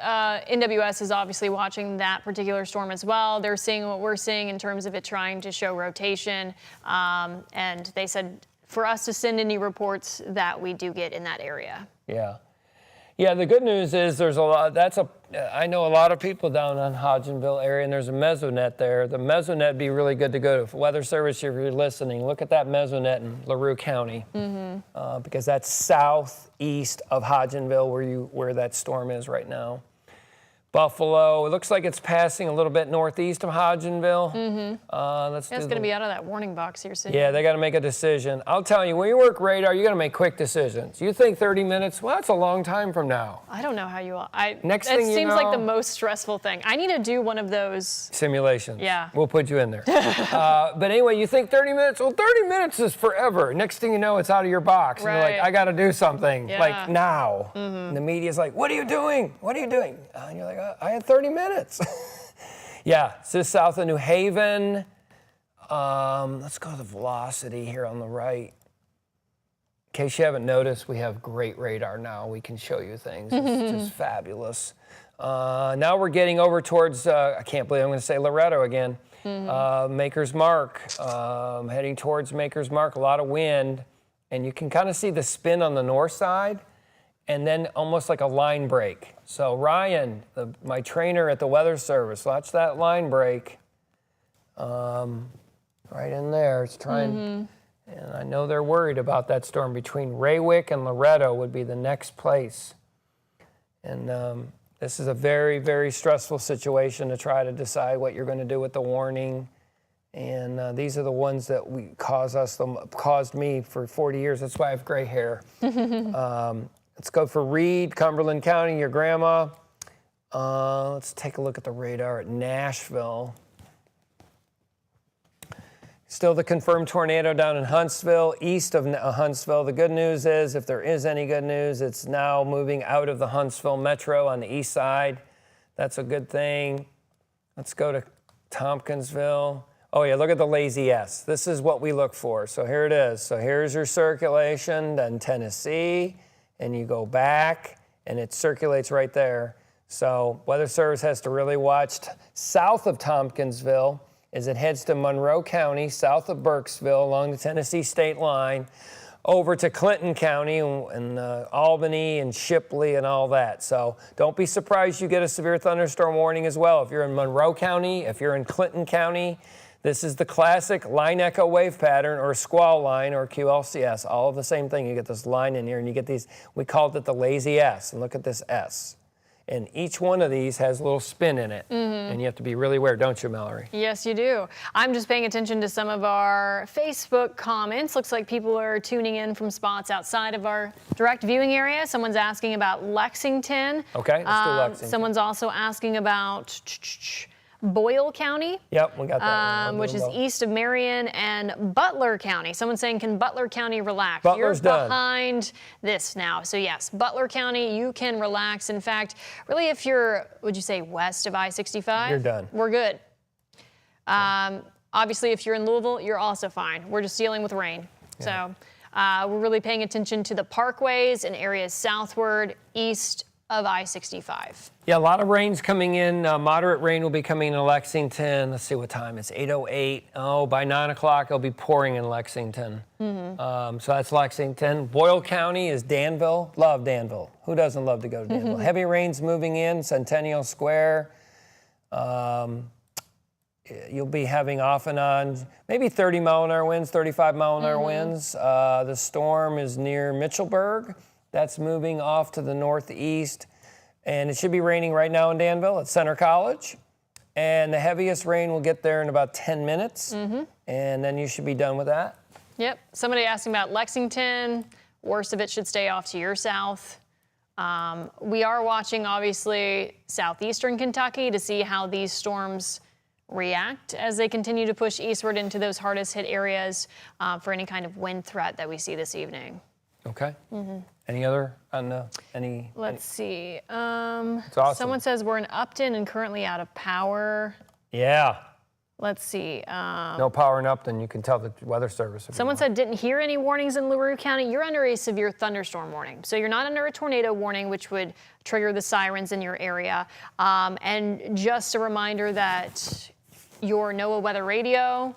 NWS is obviously watching that particular storm as well. They're seeing what we're seeing in terms of it trying to show rotation. And they said for us to send any reports that we do get in that area. Yeah. Yeah, the good news is there's a lot. I know a lot of people down on Hodgenville area, and there's a mesonet there. The mesonet would be really good to go to. Weather Service, if you're listening, look at that mesonet in LaRue County, because that's southeast of Hodgenville, where that storm is right now. Buffalo, it looks like it's passing a little bit northeast of Hodgenville. That's going to be out of that warning box here soon. Yeah, they got to make a decision. I'll tell you, when you work radar, you got to make quick decisions. You think 30 minutes? Well, that's a long time from now. I don't know how you. Next thing you know, it seems like the most stressful thing. I need to do one of those simulations. Yeah, we'll put you in there. But anyway, you think 30 minutes? Well, 30 minutes is forever. Next thing you know, it's out of your box. Right. And you're like, I got to do something like now. And the media's like, what are you doing? What are you doing? And you're like, I had 30 minutes. Yeah, it's just south of New Haven. Let's go to the velocity here on the right. In case you haven't noticed, we have great radar now. We can show you things. It's just fabulous. Now we're getting over towards, I can't believe I'm going to say Loretto again, Maker's Mark, heading towards Maker's Mark, a lot of wind. And you can kind of see the spin on the north side, and then almost like a line break. So Ryan, my trainer at the Weather Service, watch that line break. Right in there. It's trying, and I know they're worried about that storm between Raywick and Loretto would be the next place. And this is a very, very stressful situation to try to decide what you're going to do with the warning. And these are the ones that caused me for 40 years. That's why I have gray hair. Let's go for Reed, Cumberland County, your grandma. Let's take a look at the radar at Nashville. Still the confirmed tornado down in Huntsville, east of Huntsville. The good news is, if there is any good news, it's now moving out of the Huntsville metro on the east side. That's a good thing. Let's go to Tompkinsville. Oh yeah, look at the lazy S. This is what we look for. So here it is. So here's your circulation, then Tennessee, and you go back, and it circulates right there. So Weather Service has to really watch south of Tompkinsville as it heads to Monroe County, south of Burkesville, along the Tennessee state line, over to Clinton County and Albany and Shipley and all that. So don't be surprised you get a severe thunderstorm warning as well. If you're in Monroe County, if you're in Clinton County, this is the classic line echo wave pattern, or squall line, or QLCS, all of the same thing. You get this line in here and you get these, we called it the lazy S, and look at this S. And each one of these has a little spin in it. And you have to be really aware, don't you, Mallory? Yes, you do. I'm just paying attention to some of our Facebook comments. Looks like people are tuning in from spots outside of our direct viewing area. Someone's asking about Lexington. Okay, let's do Lexington. Someone's also asking about Boyle County. Yep, we got that one. Which is east of Marion, and Butler County. Someone's saying, can Butler County relax? Butler's You're done. behind this now. So yes, Butler County, you can relax. In fact, really, if you're, would you say west of I-65? You're done. We're good. Obviously, if you're in Louisville, you're also fine. We're just dealing with rain. Yeah. So we're really paying attention to the parkways and areas southward, east of I-65. Yeah, a lot of rain's coming in. Moderate rain will be coming in Lexington. Let's see what time. It's 8:08. Oh, by 9 o'clock, it'll be pouring in Lexington. So that's Lexington. Boyle County is Danville. Love Danville. Who doesn't love to go to Danville? Heavy rain's moving in, Centennial Square. You'll be having off and on maybe 30-mile-an-hour winds, 35-mile-an-hour winds. The storm is near Mitchellburg. That's moving off to the northeast, and it should be raining right now in Danville at Center College. And the heaviest rain will get there in about 10 minutes, and then you should be done with that. Yep. Somebody asking about Lexington. Worst of it should stay off to your south. We are watching, obviously, southeastern Kentucky to see how these storms react as they continue to push eastward into those hardest hit areas for any kind of wind threat that we see this evening. Okay. Any other on any? Let's see. It's awesome. Someone says we're in Upton and currently out of power. Yeah. Let's see. No power in Upton. You can tell the Weather Service. Someone said didn't hear any warnings in LaRue County. You're under a severe thunderstorm warning. So you're not under a tornado warning, which would trigger the sirens in your area. And just a reminder that your NOAA weather radio,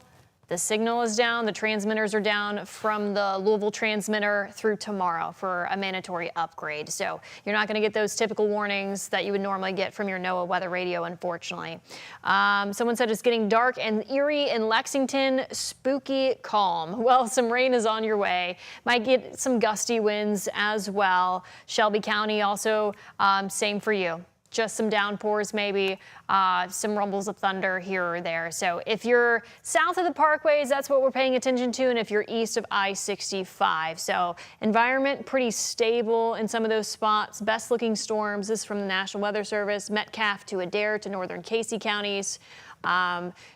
the signal is down, the transmitters are down from the Louisville transmitter through tomorrow for a mandatory upgrade. So you're not going to get those typical warnings that you would normally get from your NOAA weather radio, unfortunately. Someone said it's getting dark and eerie in Lexington, spooky calm. Well, some rain is on your way. Might get some gusty winds as well. Shelby County also, same for you. Just some downpours, maybe some rumbles of thunder here or there. So if you're south of the parkways, that's what we're paying attention to. And if you're east of I-65. So environment pretty stable in some of those spots. Best looking storms. This is from the National Weather Service. Metcalf to Adair to northern Casey counties.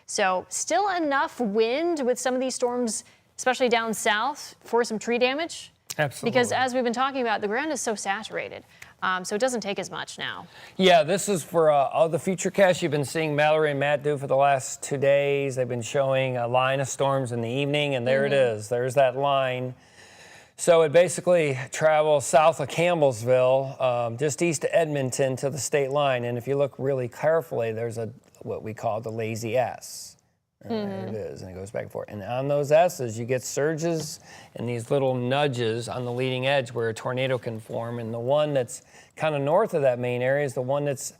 So still enough wind with some of these storms, especially down south, for some tree damage. Absolutely. Because as we've been talking about, the ground is so saturated. So it doesn't take as much now. Yeah, this is for all the future casts you've been seeing Mallory and Matt do for the last 2 days. They've been showing a line of storms in the evening, and there it is. There's that line. So it basically travels south of Campbellsville, just east of Edmonton to the state line. And if you look really carefully, there's what we call the lazy S. And there it is, and it goes back and forth. And on those S's, you get surges and these little nudges on the leading edge where a tornado can form. And the one that's kind of north of that main area is the one it's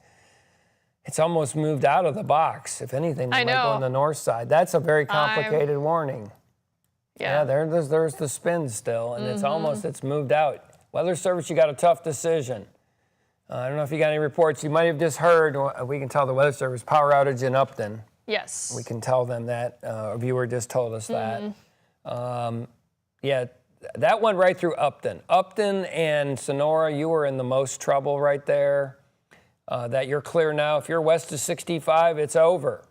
almost moved out of the box. If anything, they might go on the north side. That's a very complicated warning. Yeah, there's the spin still, and it's moved out. Weather Service, you got a tough decision. I don't know if you got any reports. You might have just heard, we can tell the Weather Service, power outage in Upton. Yes. We can tell them that. A viewer just told us that. Yeah, that went right through Upton. Upton and Sonora, you were in the most trouble right there. that you're clear now. If you're west of 65, it's over.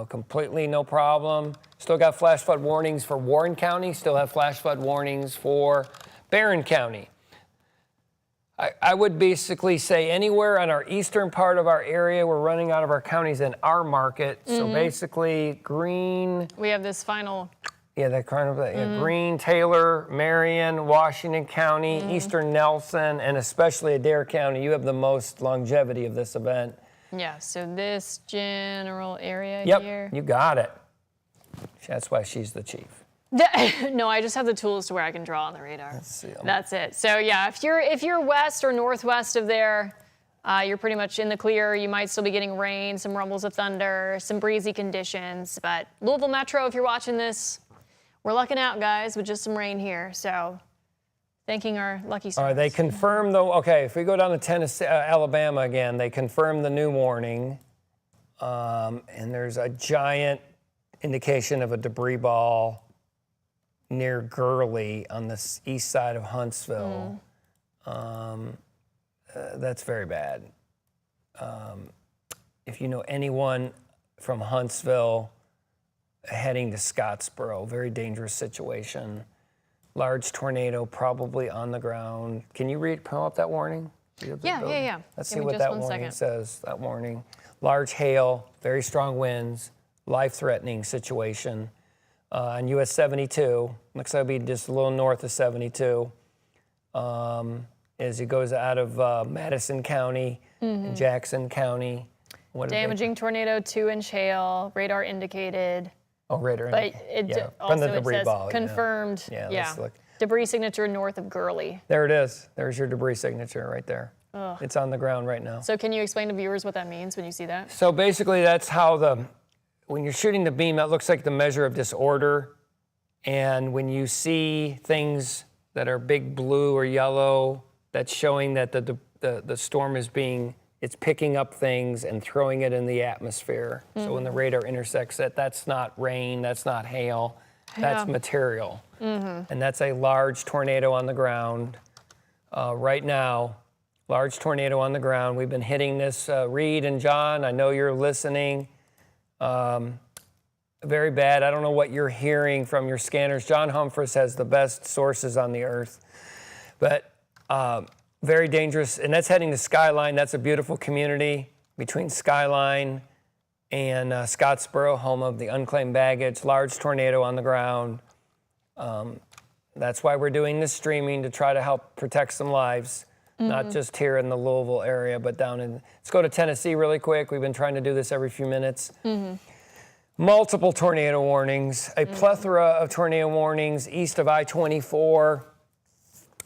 Completely no problem. Still got flash flood warnings for Warren County. Still have flash flood warnings for Barron County. I would basically say anywhere on our eastern part of our area, we're running out of our counties in our market. So basically green. We have this final. Yeah, that kind of Greene, Taylor, Marion, Washington County, Eastern Nelson, and especially Adair County. You have the most longevity of this event. Yeah, so this general area Yep, here. you got it. That's why she's the chief. No, I just have the tools to where I can draw on the radar. Let's see 'em. That's it. So yeah, if you're west or northwest of there, you're pretty much in the clear. You might still be getting rain, some rumbles of thunder, some breezy conditions. But Louisville Metro, if you're watching this, we're lucking out, guys, with just some rain here. So thanking our lucky stars. All right, they confirmed though. Okay, if we go down to Tennessee, Alabama again, they confirmed the new warning, and there's a giant indication of a debris ball near Gurley on the east side of Huntsville. That's very bad. If you know anyone from Huntsville heading to Scottsboro, very dangerous situation. Large tornado probably on the ground. Can you pull up that warning? Yeah. Let's Give see me what just that one warning second. says. That warning. Large hail, very strong winds, life-threatening situation. On US 72, looks like it'll be just a little north of 72, as it goes out of Madison County and Jackson County. Damaging tornado, 2-inch hail, radar indicated. Oh, radar. But from the it debris says ball. confirmed. Yeah, let's look. Debris signature north of Gurley. There it is. There's your debris signature right there. Ugh. It's on the ground right now. So can you explain to viewers what that means when you see that? So basically, that's how when you're shooting the beam, that looks like the measure of disorder. And when you see things that are big blue or yellow, that's showing that the storm it's picking up things and throwing it in the atmosphere. So when the radar intersects it, that's not rain, that's not hail, that's material. And that's a large tornado on the ground. Right now, large tornado on the ground. We've been hitting this, Reed and John, I know you're listening. Very bad. I don't know what you're hearing from your scanners. John Humphreys has the best sources on the earth. But very dangerous. And that's heading to Skyline. That's a beautiful community between Skyline and Scottsboro, home of the unclaimed baggage. Large tornado on the ground. That's why we're doing this streaming, to try to help protect some lives. Not just here in the Louisville area, but down in, let's go to Tennessee really quick. We've been trying to do this every few minutes. Multiple tornado warnings, a plethora of tornado warnings east of I-24.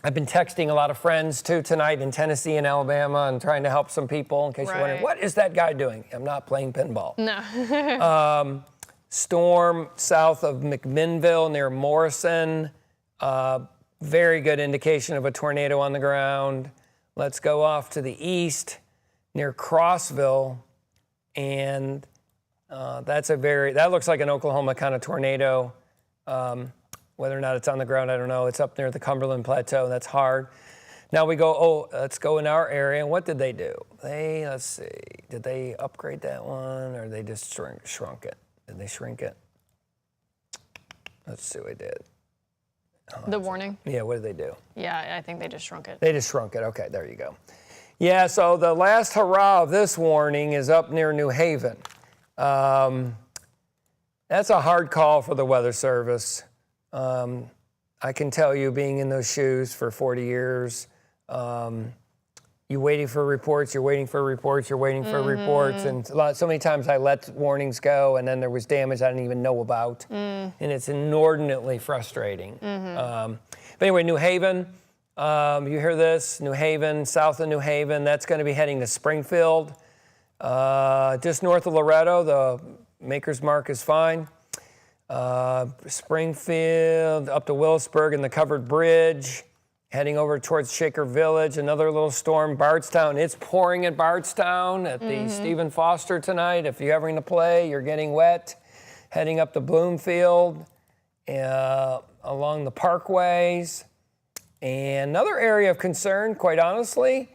I've been texting a lot of friends too tonight in Tennessee and Alabama and trying to help some people in case you're wondering, what is that guy doing? I'm not playing pinball. No. Storm south of McMinnville near Morrison. Very good indication of a tornado on the ground. Let's go off to the east near Crossville, and that looks like an Oklahoma kind of tornado. Whether or not it's on the ground, I don't know. It's up near the Cumberland Plateau. That's hard. Now we go, let's go in our area. And what did they do? Let's see. Did they upgrade that one, or they just shrunk it? Did they shrink it? Let's see what they did. The warning? Yeah, what did they do? Yeah, I think they just shrunk it. They just shrunk it. Okay, there you go. Yeah, so the last hurrah of this warning is up near New Haven. That's a hard call for the Weather Service. I can tell you, being in those shoes for 40 years, you're waiting for reports, and so many times I let warnings go, and then there was damage I didn't even know about, and it's inordinately frustrating. But anyway, New Haven, you hear this, New Haven, south of New Haven, that's going to be heading to Springfield. Just north of Loretto, the Maker's Mark is fine. Springfield, up to Willisburg and the Covered Bridge, heading over towards Shaker Village, another little storm. Bardstown, it's pouring at Bardstown at the Stephen Foster tonight. If you're having to play, you're getting wet. Heading up to Bloomfield, along the parkways. And another area of concern, quite honestly,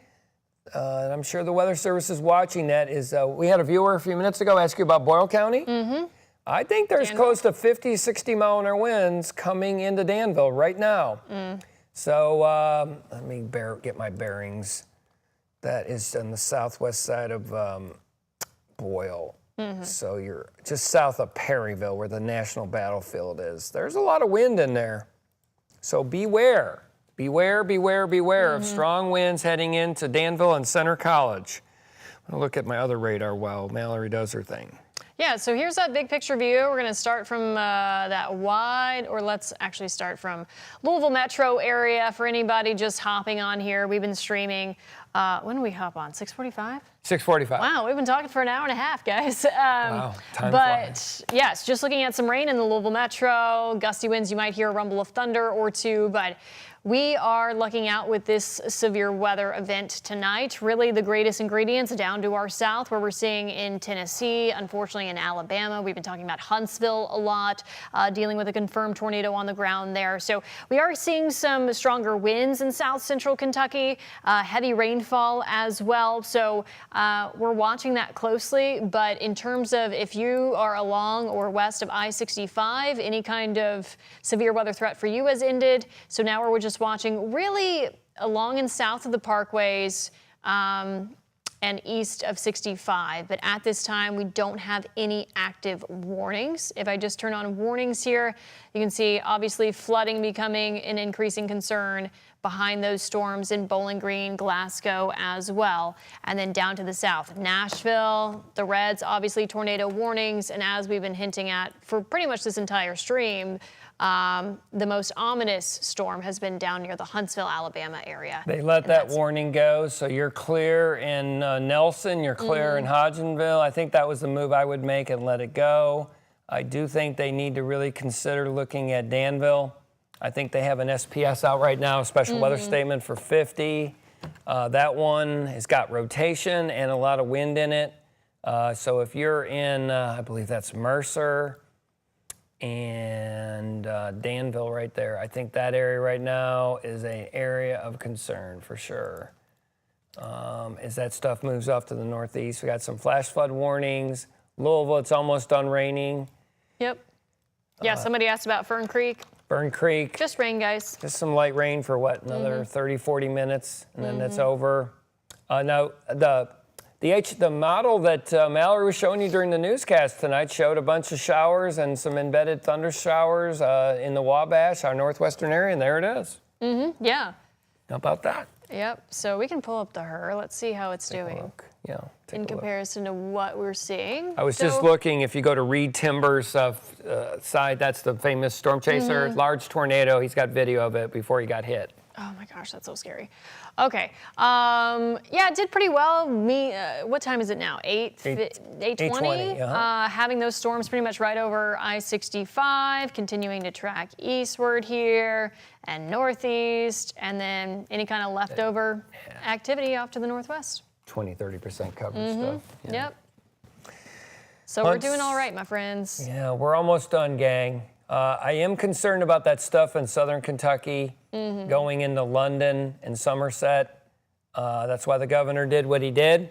and I'm sure the Weather Service is watching that, is we had a viewer a few minutes ago ask you about Boyle County. Mm-hmm. I think there's Danville. close to 50, 60 mile an hour winds coming into Danville right now. So let me get my bearings. That is on the southwest side of Boyle. So you're just south of Perryville, where the National Battlefield is. There's a lot of wind in there. So beware. Beware, beware, beware of strong winds heading into Danville and Center College. I'm gonna look at my other radar while Mallory does her thing. Yeah, so here's that big picture view. We're going to start from that wide, or let's actually start from Louisville metro area for anybody just hopping on here. We've been streaming. When do we hop on? 6:45? 6:45. Wow, we've been talking for an hour and a half, guys. Wow, time flies. Yes, just looking at some rain in the Louisville metro, gusty winds, you might hear a rumble of thunder or two, but we are lucking out with this severe weather event tonight. Really the greatest ingredients down to our south, where we're seeing in Tennessee, unfortunately in Alabama. We've been talking about Huntsville a lot, dealing with a confirmed tornado on the ground there. So we are seeing some stronger winds in south central Kentucky, heavy rainfall as well. So we're watching that closely. But in terms of if you are along or west of I-65, any kind of severe weather threat for you has ended. So now we're just watching really along and south of the parkways and east of 65. But at this time, we don't have any active warnings. If I just turn on warnings here, you can see obviously flooding becoming an increasing concern behind those storms in Bowling Green, Glasgow as well. And then down to the south, Nashville, the reds, obviously tornado warnings. And as we've been hinting at for pretty much this entire stream, the most ominous storm has been down near the Huntsville, Alabama area. They let that warning go, so you're clear in Nelson, you're clear in Hodgenville. I think that was the move I would make and let it go. I do think they need to really consider looking at Danville. I think they have an SPS out right now, a special weather statement for 50. That one has got rotation and a lot of wind in it. So if you're in, I believe that's Mercer and Danville right there, I think that area right now is an area of concern for sure. As that stuff moves off to the northeast, we got some flash flood warnings. Louisville, it's almost done raining. Yep. Yeah, somebody asked about Fern Creek. Fern Creek. Just rain, guys. Just some light rain for what, another 30, 40 minutes, and then it's over. Now, the model that Mallory was showing you during the newscast tonight showed a bunch of showers and some embedded thunder showers in the Wabash, our northwestern area, and there it is. Yeah. How about that? Yep. So we can pull up the HER. Let's see how it's doing Look. Yeah, take in a look. comparison to what we're seeing. I was just looking, if you go to Reed Timber's side, that's the famous storm chaser, large tornado. He's got video of it before he got hit. Oh my gosh, that's so scary. Okay. Yeah, it did pretty well. What time is it now? 8:20. Having those storms pretty much right over I-65, continuing to track eastward here and northeast, and then any kind of leftover activity off to the northwest. 20, 30% coverage stuff. Yeah. Yep. So we're doing all right, my friends. Yeah, we're almost done, gang. I am concerned about that stuff in southern Kentucky going into London and Somerset. That's why the governor did what he did.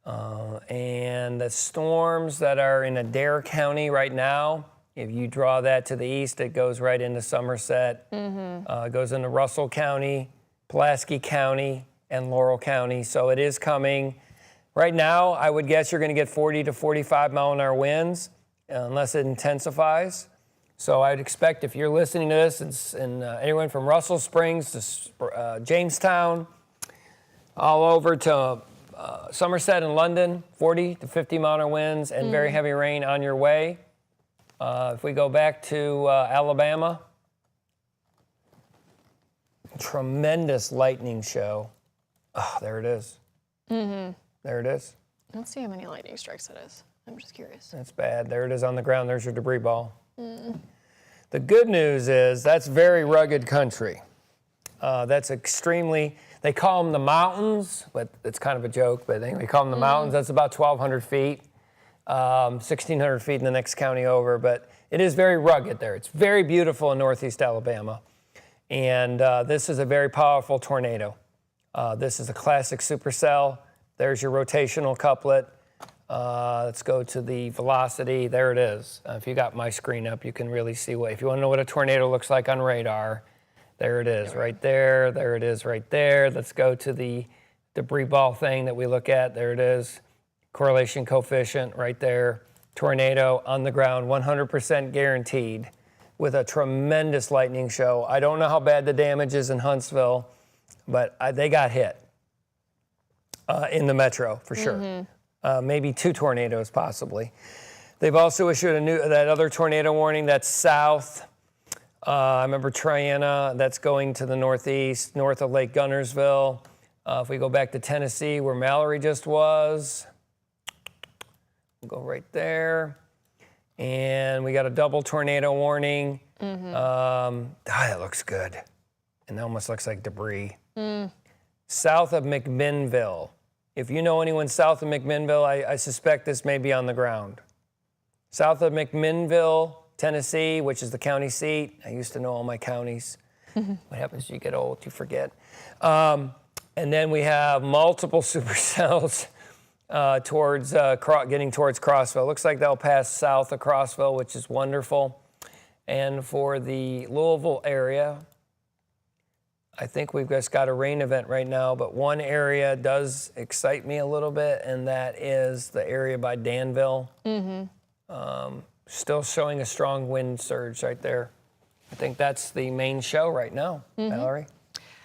And the storms that are in Adair County right now, if you draw that to the east, it goes right into Somerset. It goes into Russell County, Pulaski County, and Laurel County. So it is coming. Right now, I would guess you're going to get 40 to 45 mile an hour winds unless it intensifies. So I'd expect if you're listening to this, it's anyone from Russell Springs to Jamestown, all over to Somerset and London, 40 to 50 mile an hour winds and very heavy rain on your way. If we go back to Alabama, tremendous lightning show. Oh, there it is. There it is. Let's see how many lightning strikes that is. I'm just curious. That's bad. There it is on the ground. There's your debris ball. The good news is that's very rugged country. That's extremely, they call them the mountains, but it's kind of a joke, but anyway, they call them the mountains. That's about 1,200 feet, 1,600 feet in the next county over, but it is very rugged there. It's very beautiful in northeast Alabama. And this is a very powerful tornado. This is a classic supercell. There's your rotational couplet. Let's go to the velocity. There it is. If you got my screen up, you can really see what, if you want to know what a tornado looks like on radar, there it is right there. There it is right there. Let's go to the debris ball thing that we look at. There it is. Correlation coefficient right there. Tornado on the ground, 100% guaranteed with a tremendous lightning show. I don't know how bad the damage is in Huntsville, but they got hit in the metro for sure. Maybe 2 tornadoes possibly. They've also issued that other tornado warning that's south. I remember Triana, that's going to the northeast, north of Lake Gunnersville. If we go back to Tennessee, where Mallory just was, we'll go right there. And we got a double tornado warning. That looks good. And that almost looks like debris. South of McMinnville. If you know anyone south of McMinnville, I suspect this may be on the ground. South of McMinnville, Tennessee, which is the county seat. I used to know all my counties. What happens when you get old? You forget. And then we have multiple supercells towards getting towards Crossville. Looks like they'll pass south of Crossville, which is wonderful. And for the Louisville area, I think we've just got a rain event right now, but one area does excite me a little bit, and that is the area by Danville. Still showing a strong wind surge right there. I think that's the main show right now, Mallory.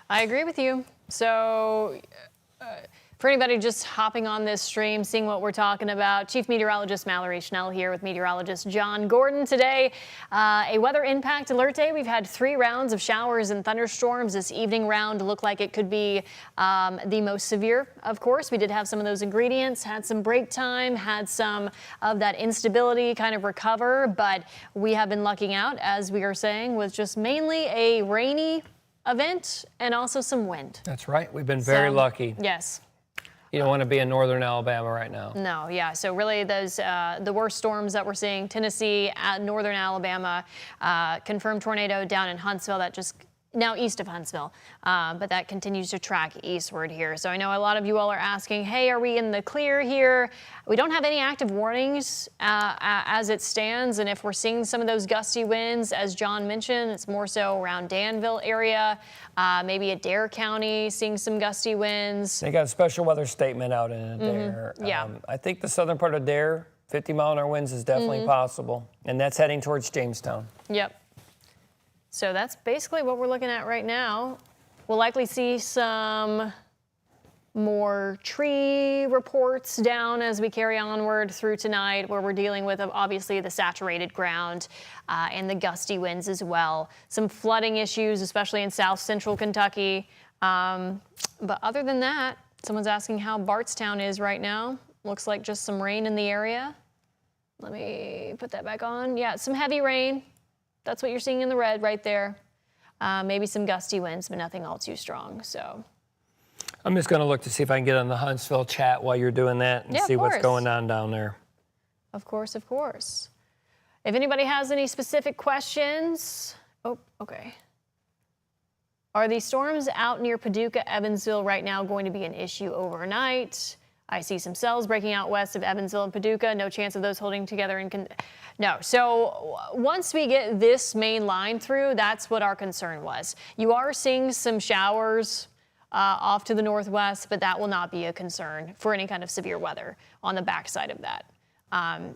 I agree with you. So for anybody just hopping on this stream, seeing what we're talking about, Chief Meteorologist Mallory Schnell here with Meteorologist John Gordon. Today, a weather impact alert day. We've had 3 rounds of showers and thunderstorms. This evening round looked like it could be the most severe, of course. We did have some of those ingredients, had some break time, had some of that instability kind of recover, but we have been lucking out, as we are saying, with just mainly a rainy event and also some wind. That's right. We've been very lucky. Yes. You don't want to be in northern Alabama right now. No, yeah. So really those the worst storms that we're seeing, Tennessee, northern Alabama, confirmed tornado down in Huntsville that just now east of Huntsville, but that continues to track eastward here. So I know a lot of you all are asking, hey, are we in the clear here? We don't have any active warnings as it stands, and if we're seeing some of those gusty winds, as John mentioned, it's more so around Danville area, maybe Adair County seeing some gusty winds. They got a special weather statement out in Adair. Yeah. I think the southern part of Adair, 50-mile-an-hour winds is definitely possible, and that's heading towards Jamestown. Yep. So that's basically what we're looking at right now. We'll likely see some more tree reports down as we carry onward through tonight, where we're dealing with obviously the saturated ground and the gusty winds as well. Some flooding issues, especially in south central Kentucky. But other than that, someone's asking how Bardstown is right now. Looks like just some rain in the area. Let me put that back on. Yeah, some heavy rain. That's what you're seeing in the red right there. Maybe some gusty winds, but nothing all too strong. So I'm just going to look to see if I can get on the Huntsville chat while you're doing that and see what's going on down there. Of course, of course. If anybody has any specific questions. Oh, okay. Are these storms out near Paducah, Evansville right now going to be an issue overnight? I see some cells breaking out west of Evansville and Paducah. No chance of those holding together in... No. So once we get this main line through, that's what our concern was. You are seeing some showers off to the northwest, but that will not be a concern for any kind of severe weather on the backside of that.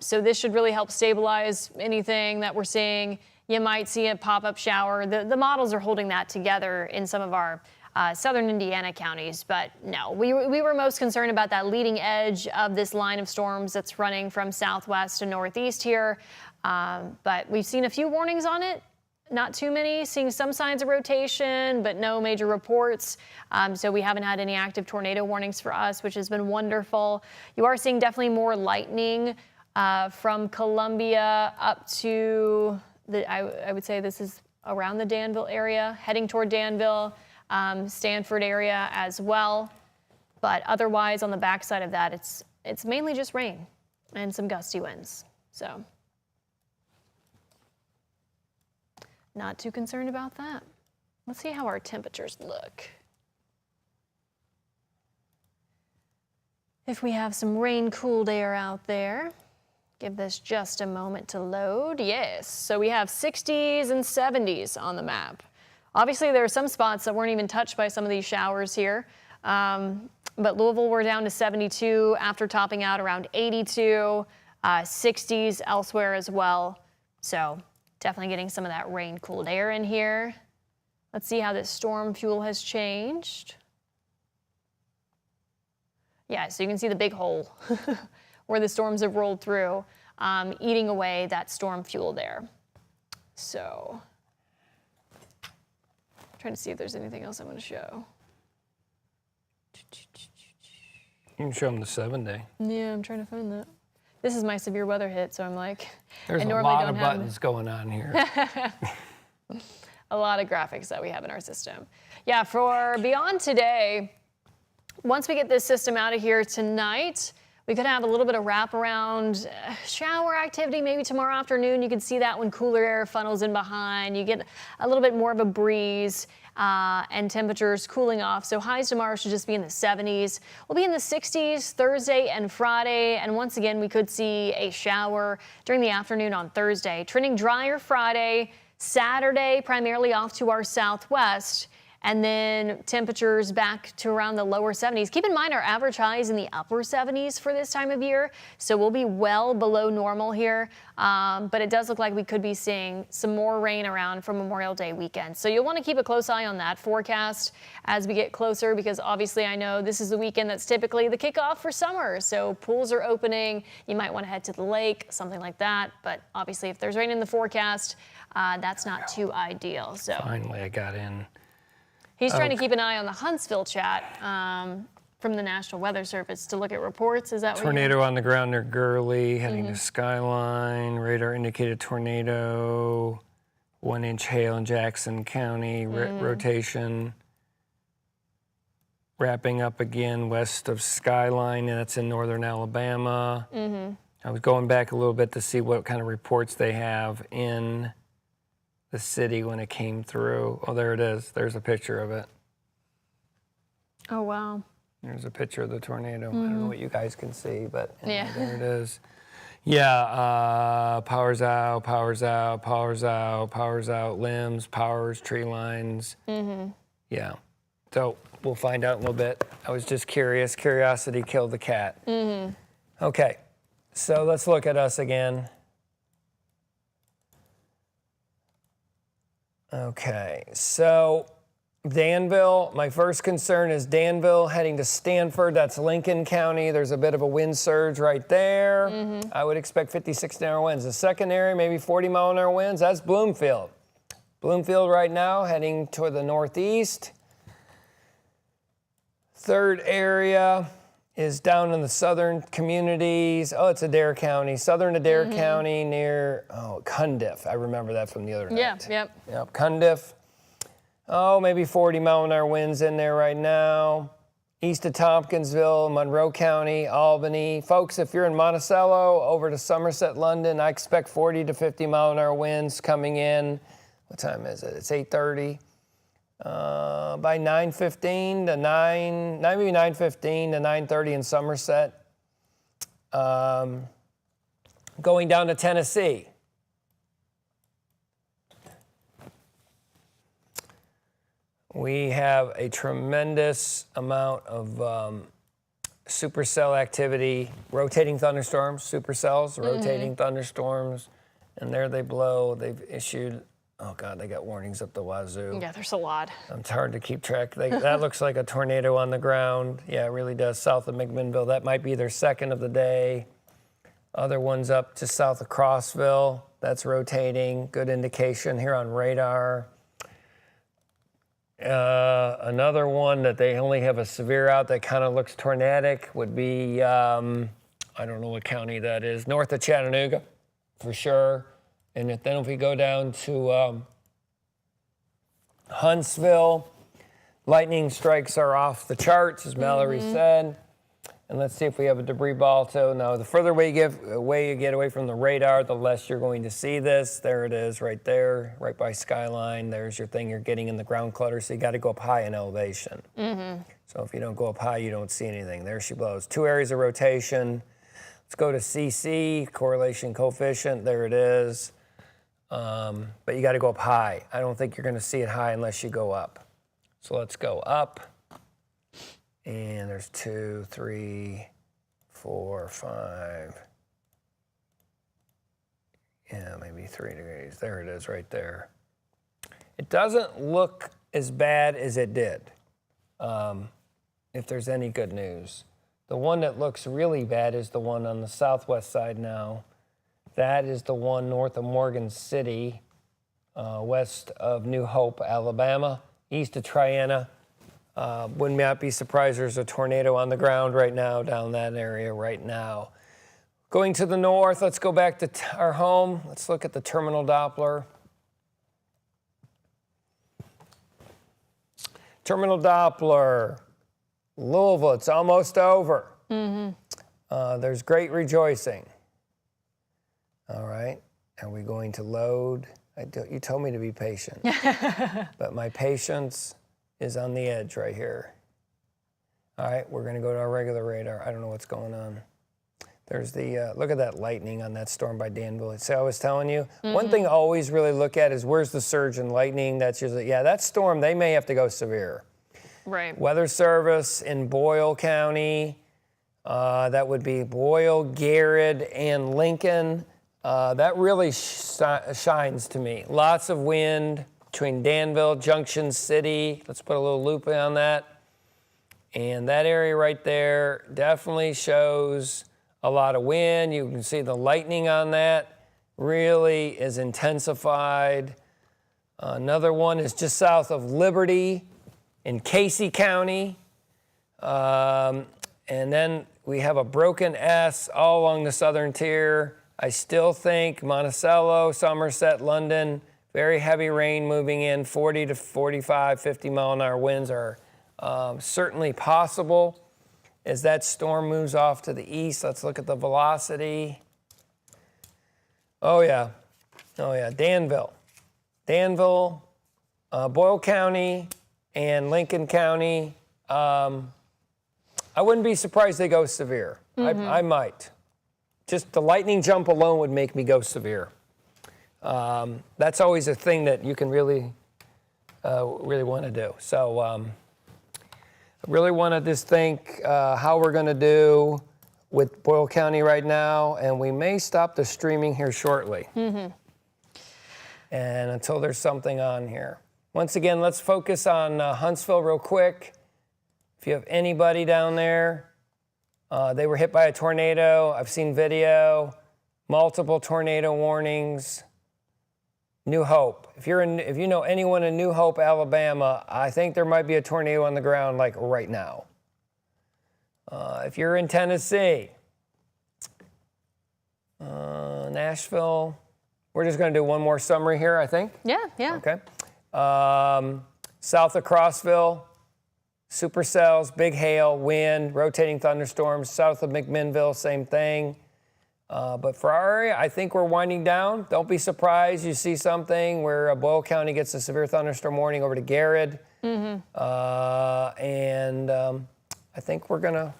So this should really help stabilize anything that we're seeing. You might see a pop-up shower. The models are holding that together in some of our southern Indiana counties, but no, we were most concerned about that leading edge of this line of storms that's running from southwest to northeast here. But we've seen a few warnings on it, not too many, seeing some signs of rotation, but no major reports. So we haven't had any active tornado warnings for us, which has been wonderful. You are seeing definitely more lightning from Columbia up to I would say this is around the Danville area, heading toward Danville. Stanford area as well, but otherwise on the backside of that, it's mainly just rain and some gusty winds. So not too concerned about that. Let's see how our temperatures look. if we have some rain-cooled air out there. Give this just a moment to load. Yes, so we have 60s and 70s on the map. Obviously, there are some spots that weren't even touched by some of these showers here. But Louisville, we're down to 72 after topping out around 82, 60s elsewhere as well. So definitely getting some of that rain-cooled air in here. Let's see how this storm fuel has changed. Yeah, so you can see the big hole where the storms have rolled through, eating away that storm fuel there. So, trying to see if there's anything else I want to show. You can show them the 7-day. Yeah, I'm trying to find that. This is my severe weather hit, so I'm like, There's I a normally lot don't of have buttons going on here. a lot of graphics that we have in our system. Yeah, for beyond today, once we get this system out of here tonight, we could have a little bit of wraparound shower activity maybe tomorrow afternoon. You can see that when cooler air funnels in behind. You get a little bit more of a breeze and temperatures cooling off. So highs tomorrow should just be in the 70s. We'll be in the 60s Thursday and Friday. And once again, we could see a shower during the afternoon on Thursday. Trending drier Friday, Saturday primarily off to our southwest. And then temperatures back to around the lower 70s. Keep in mind our average high is in the upper 70s for this time of year, so we'll be well below normal here. But it does look like we could be seeing some more rain around for Memorial Day weekend. So you'll want to keep a close eye on that forecast as we get closer, because obviously I know this is the weekend that's typically the kickoff for summer. So pools are opening. You might want to head to the lake, something like that. But obviously if there's rain in the forecast, that's not too ideal. So Finally, I got in. he's trying to keep an eye on the Huntsville chat from the National Weather Service to look at reports. Is that what Tornado on the ground near Gurley, heading to Skyline. Radar indicated tornado. 1-inch hail in Jackson County. Rotation. Wrapping up again west of Skyline, and that's in northern Alabama. I was going back a little bit to see what kind of reports they have in the city when it came through. Oh, there it is. There's a picture of it. Oh, wow. There's a picture of the tornado. I don't know what you guys can see, but anyway, Yeah. there it is. Yeah, powers out, powers out, powers out, powers out, limbs, powers, tree lines. Yeah, so we'll find out in a little bit. I was just curious. Curiosity killed the cat. Okay, so let's look at us again. Okay, so Danville, my first concern is Danville heading to Stanford. That's Lincoln County. There's a bit of a wind surge right there. I would expect 56-mile winds. The second area, maybe 40-mile-an-hour winds. That's Bloomfield. Bloomfield right now heading toward the northeast. Third area is down in the southern communities. Oh, it's Adair County. Southern Adair County near, Cundiff. I remember that from the other night. Yep. Cundiff. Oh, maybe 40-mile-an-hour winds in there right now. East of Tompkinsville, Monroe County, Albany. Folks, if you're in Monticello, over to Somerset, London, I expect 40 to 50-mile-an-hour winds coming in. What time is it? It's 8:30. By 9:15 to 9:30 in Somerset. Going down to Tennessee. We have a tremendous amount of supercell activity, rotating thunderstorms, supercells, rotating thunderstorms, and there they blow. They've issued, oh God, they got warnings up the wazoo. Yeah, there's a lot. It's hard to keep track. That looks like a tornado on the ground. Yeah, it really does. South of McMinnville. That might be their second of the day. Other ones up just south of Crossville. That's rotating. Good indication here on radar. Another one that they only have a severe out that kind of looks tornadic would be, I don't know what county that is, north of Chattanooga, for sure. And then if we go down to Huntsville, lightning strikes are off the charts, as Mallory said. And let's see if we have a debris ball too. No, the further away you get away from the radar, the less you're going to see this. There it is right there, right by Skyline. There's your thing you're getting in the ground clutter, so you got to go up high in elevation. So if you don't go up high, you don't see anything. There she blows. 2 areas of rotation. Let's go to CC, correlation coefficient. There it is. But you got to go up high. I don't think you're going to see it high unless you go up. So let's go up. And there's 2, 3, 4, 5. Yeah, maybe 3 degrees. There it is right there. It doesn't look as bad as it did, if there's any good news. The one that looks really bad is the one on the southwest side now. That is the one north of Morgan City, west of New Hope, Alabama, east of Triana. Would not be surprised there's a tornado on the ground right now down that area right now. Going to the north, let's go back to our home. Let's look at the terminal Doppler. Terminal Doppler, Louisville, it's almost over. There's great rejoicing. All right, are we going to load? You told me to be patient, but my patience is on the edge right here. All right, we're gonna go to our regular radar. I don't know what's going on. There's the, look at that lightning on that storm by Danville. See, I was telling you, one thing I always really look at is where's the surge in lightning? That's usually, yeah, that storm, they may have to go severe. Right. Weather Service in Boyle County, that would be Boyle, Garrett, and Lincoln. That really shines to me. Lots of wind between Danville, Junction City. Let's put a little loop on that. And that area right there definitely shows a lot of wind. You can see the lightning on that really is intensified. Another one is just south of Liberty in Casey County. And then we have a broken S all along the southern tier. I still think Monticello, Somerset, London, very heavy rain moving in, 40 to 45, 50 mile an hour winds are certainly possible. As that storm moves off to the east, let's look at the velocity. Oh yeah, Danville, Boyle County, and Lincoln County. I wouldn't be surprised they go severe. I might. Just the lightning jump alone would make me go severe. That's always a thing that you can really want to do. So I really want to just think how we're going to do with Boyle County right now, and we may stop the streaming here shortly. And until there's something on here. Once again, let's focus on Huntsville real quick. If you have anybody down there, they were hit by a tornado. I've seen video, multiple tornado warnings. New Hope. If you know anyone in New Hope, Alabama, I think there might be a tornado on the ground like right now. If you're in Tennessee, Nashville, we're just going to do one more summary here, I think. Yeah. Okay. South of Crossville, supercells, big hail, wind, rotating thunderstorms. South of McMinnville, same thing. But for our area, I think we're winding down. Don't be surprised you see something where Boyle County gets a severe thunderstorm warning over to Garrett. And I think we're going to...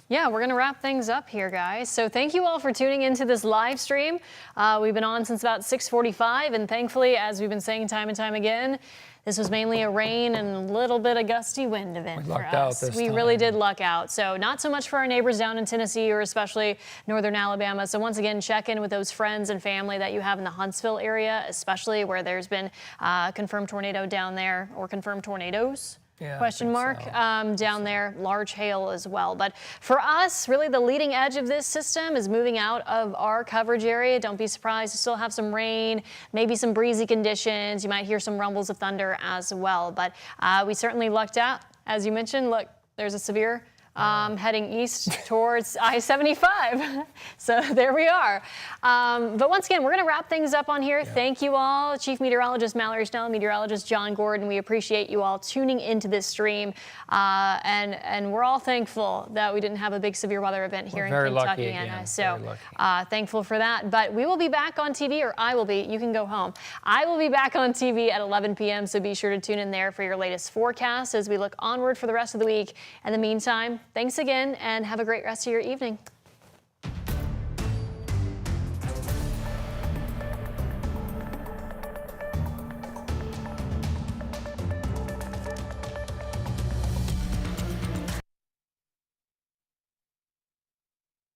Yeah, we're going to wrap things up here, guys. So thank you all for tuning into this live stream. We've been on since about 6:45, and thankfully, as we've been saying time and time again, this was mainly a rain and a little bit of gusty wind event for us. We really did luck out. So not so much for our neighbors down in Tennessee or especially northern Alabama. So once again, check in with those friends and family that you have in the Huntsville area, especially where there's been confirmed tornado down there or confirmed tornadoes. Question mark down there, large hail as well. But for us, really the leading edge of this system is moving out of our coverage area. Don't be surprised to still have some rain, maybe some breezy conditions. You might hear some rumbles of thunder as well. But we certainly lucked out. As you mentioned, look, there's a severe heading east towards I-75. So there we are. But once again, we're going to wrap things up on here. Thank you all. Chief Meteorologist Mallory Schnell, Meteorologist John Gordon. We appreciate you all tuning into this stream. And we're all thankful that we didn't have a big severe weather event here in Kentucky. So thankful for that. But we will be back on TV, or I will be. You can go home. I will be back on TV at 11 p.m. So be sure to tune in there for your latest forecast as we look onward for the rest of the week. In the meantime, thanks again and have a great rest of your evening.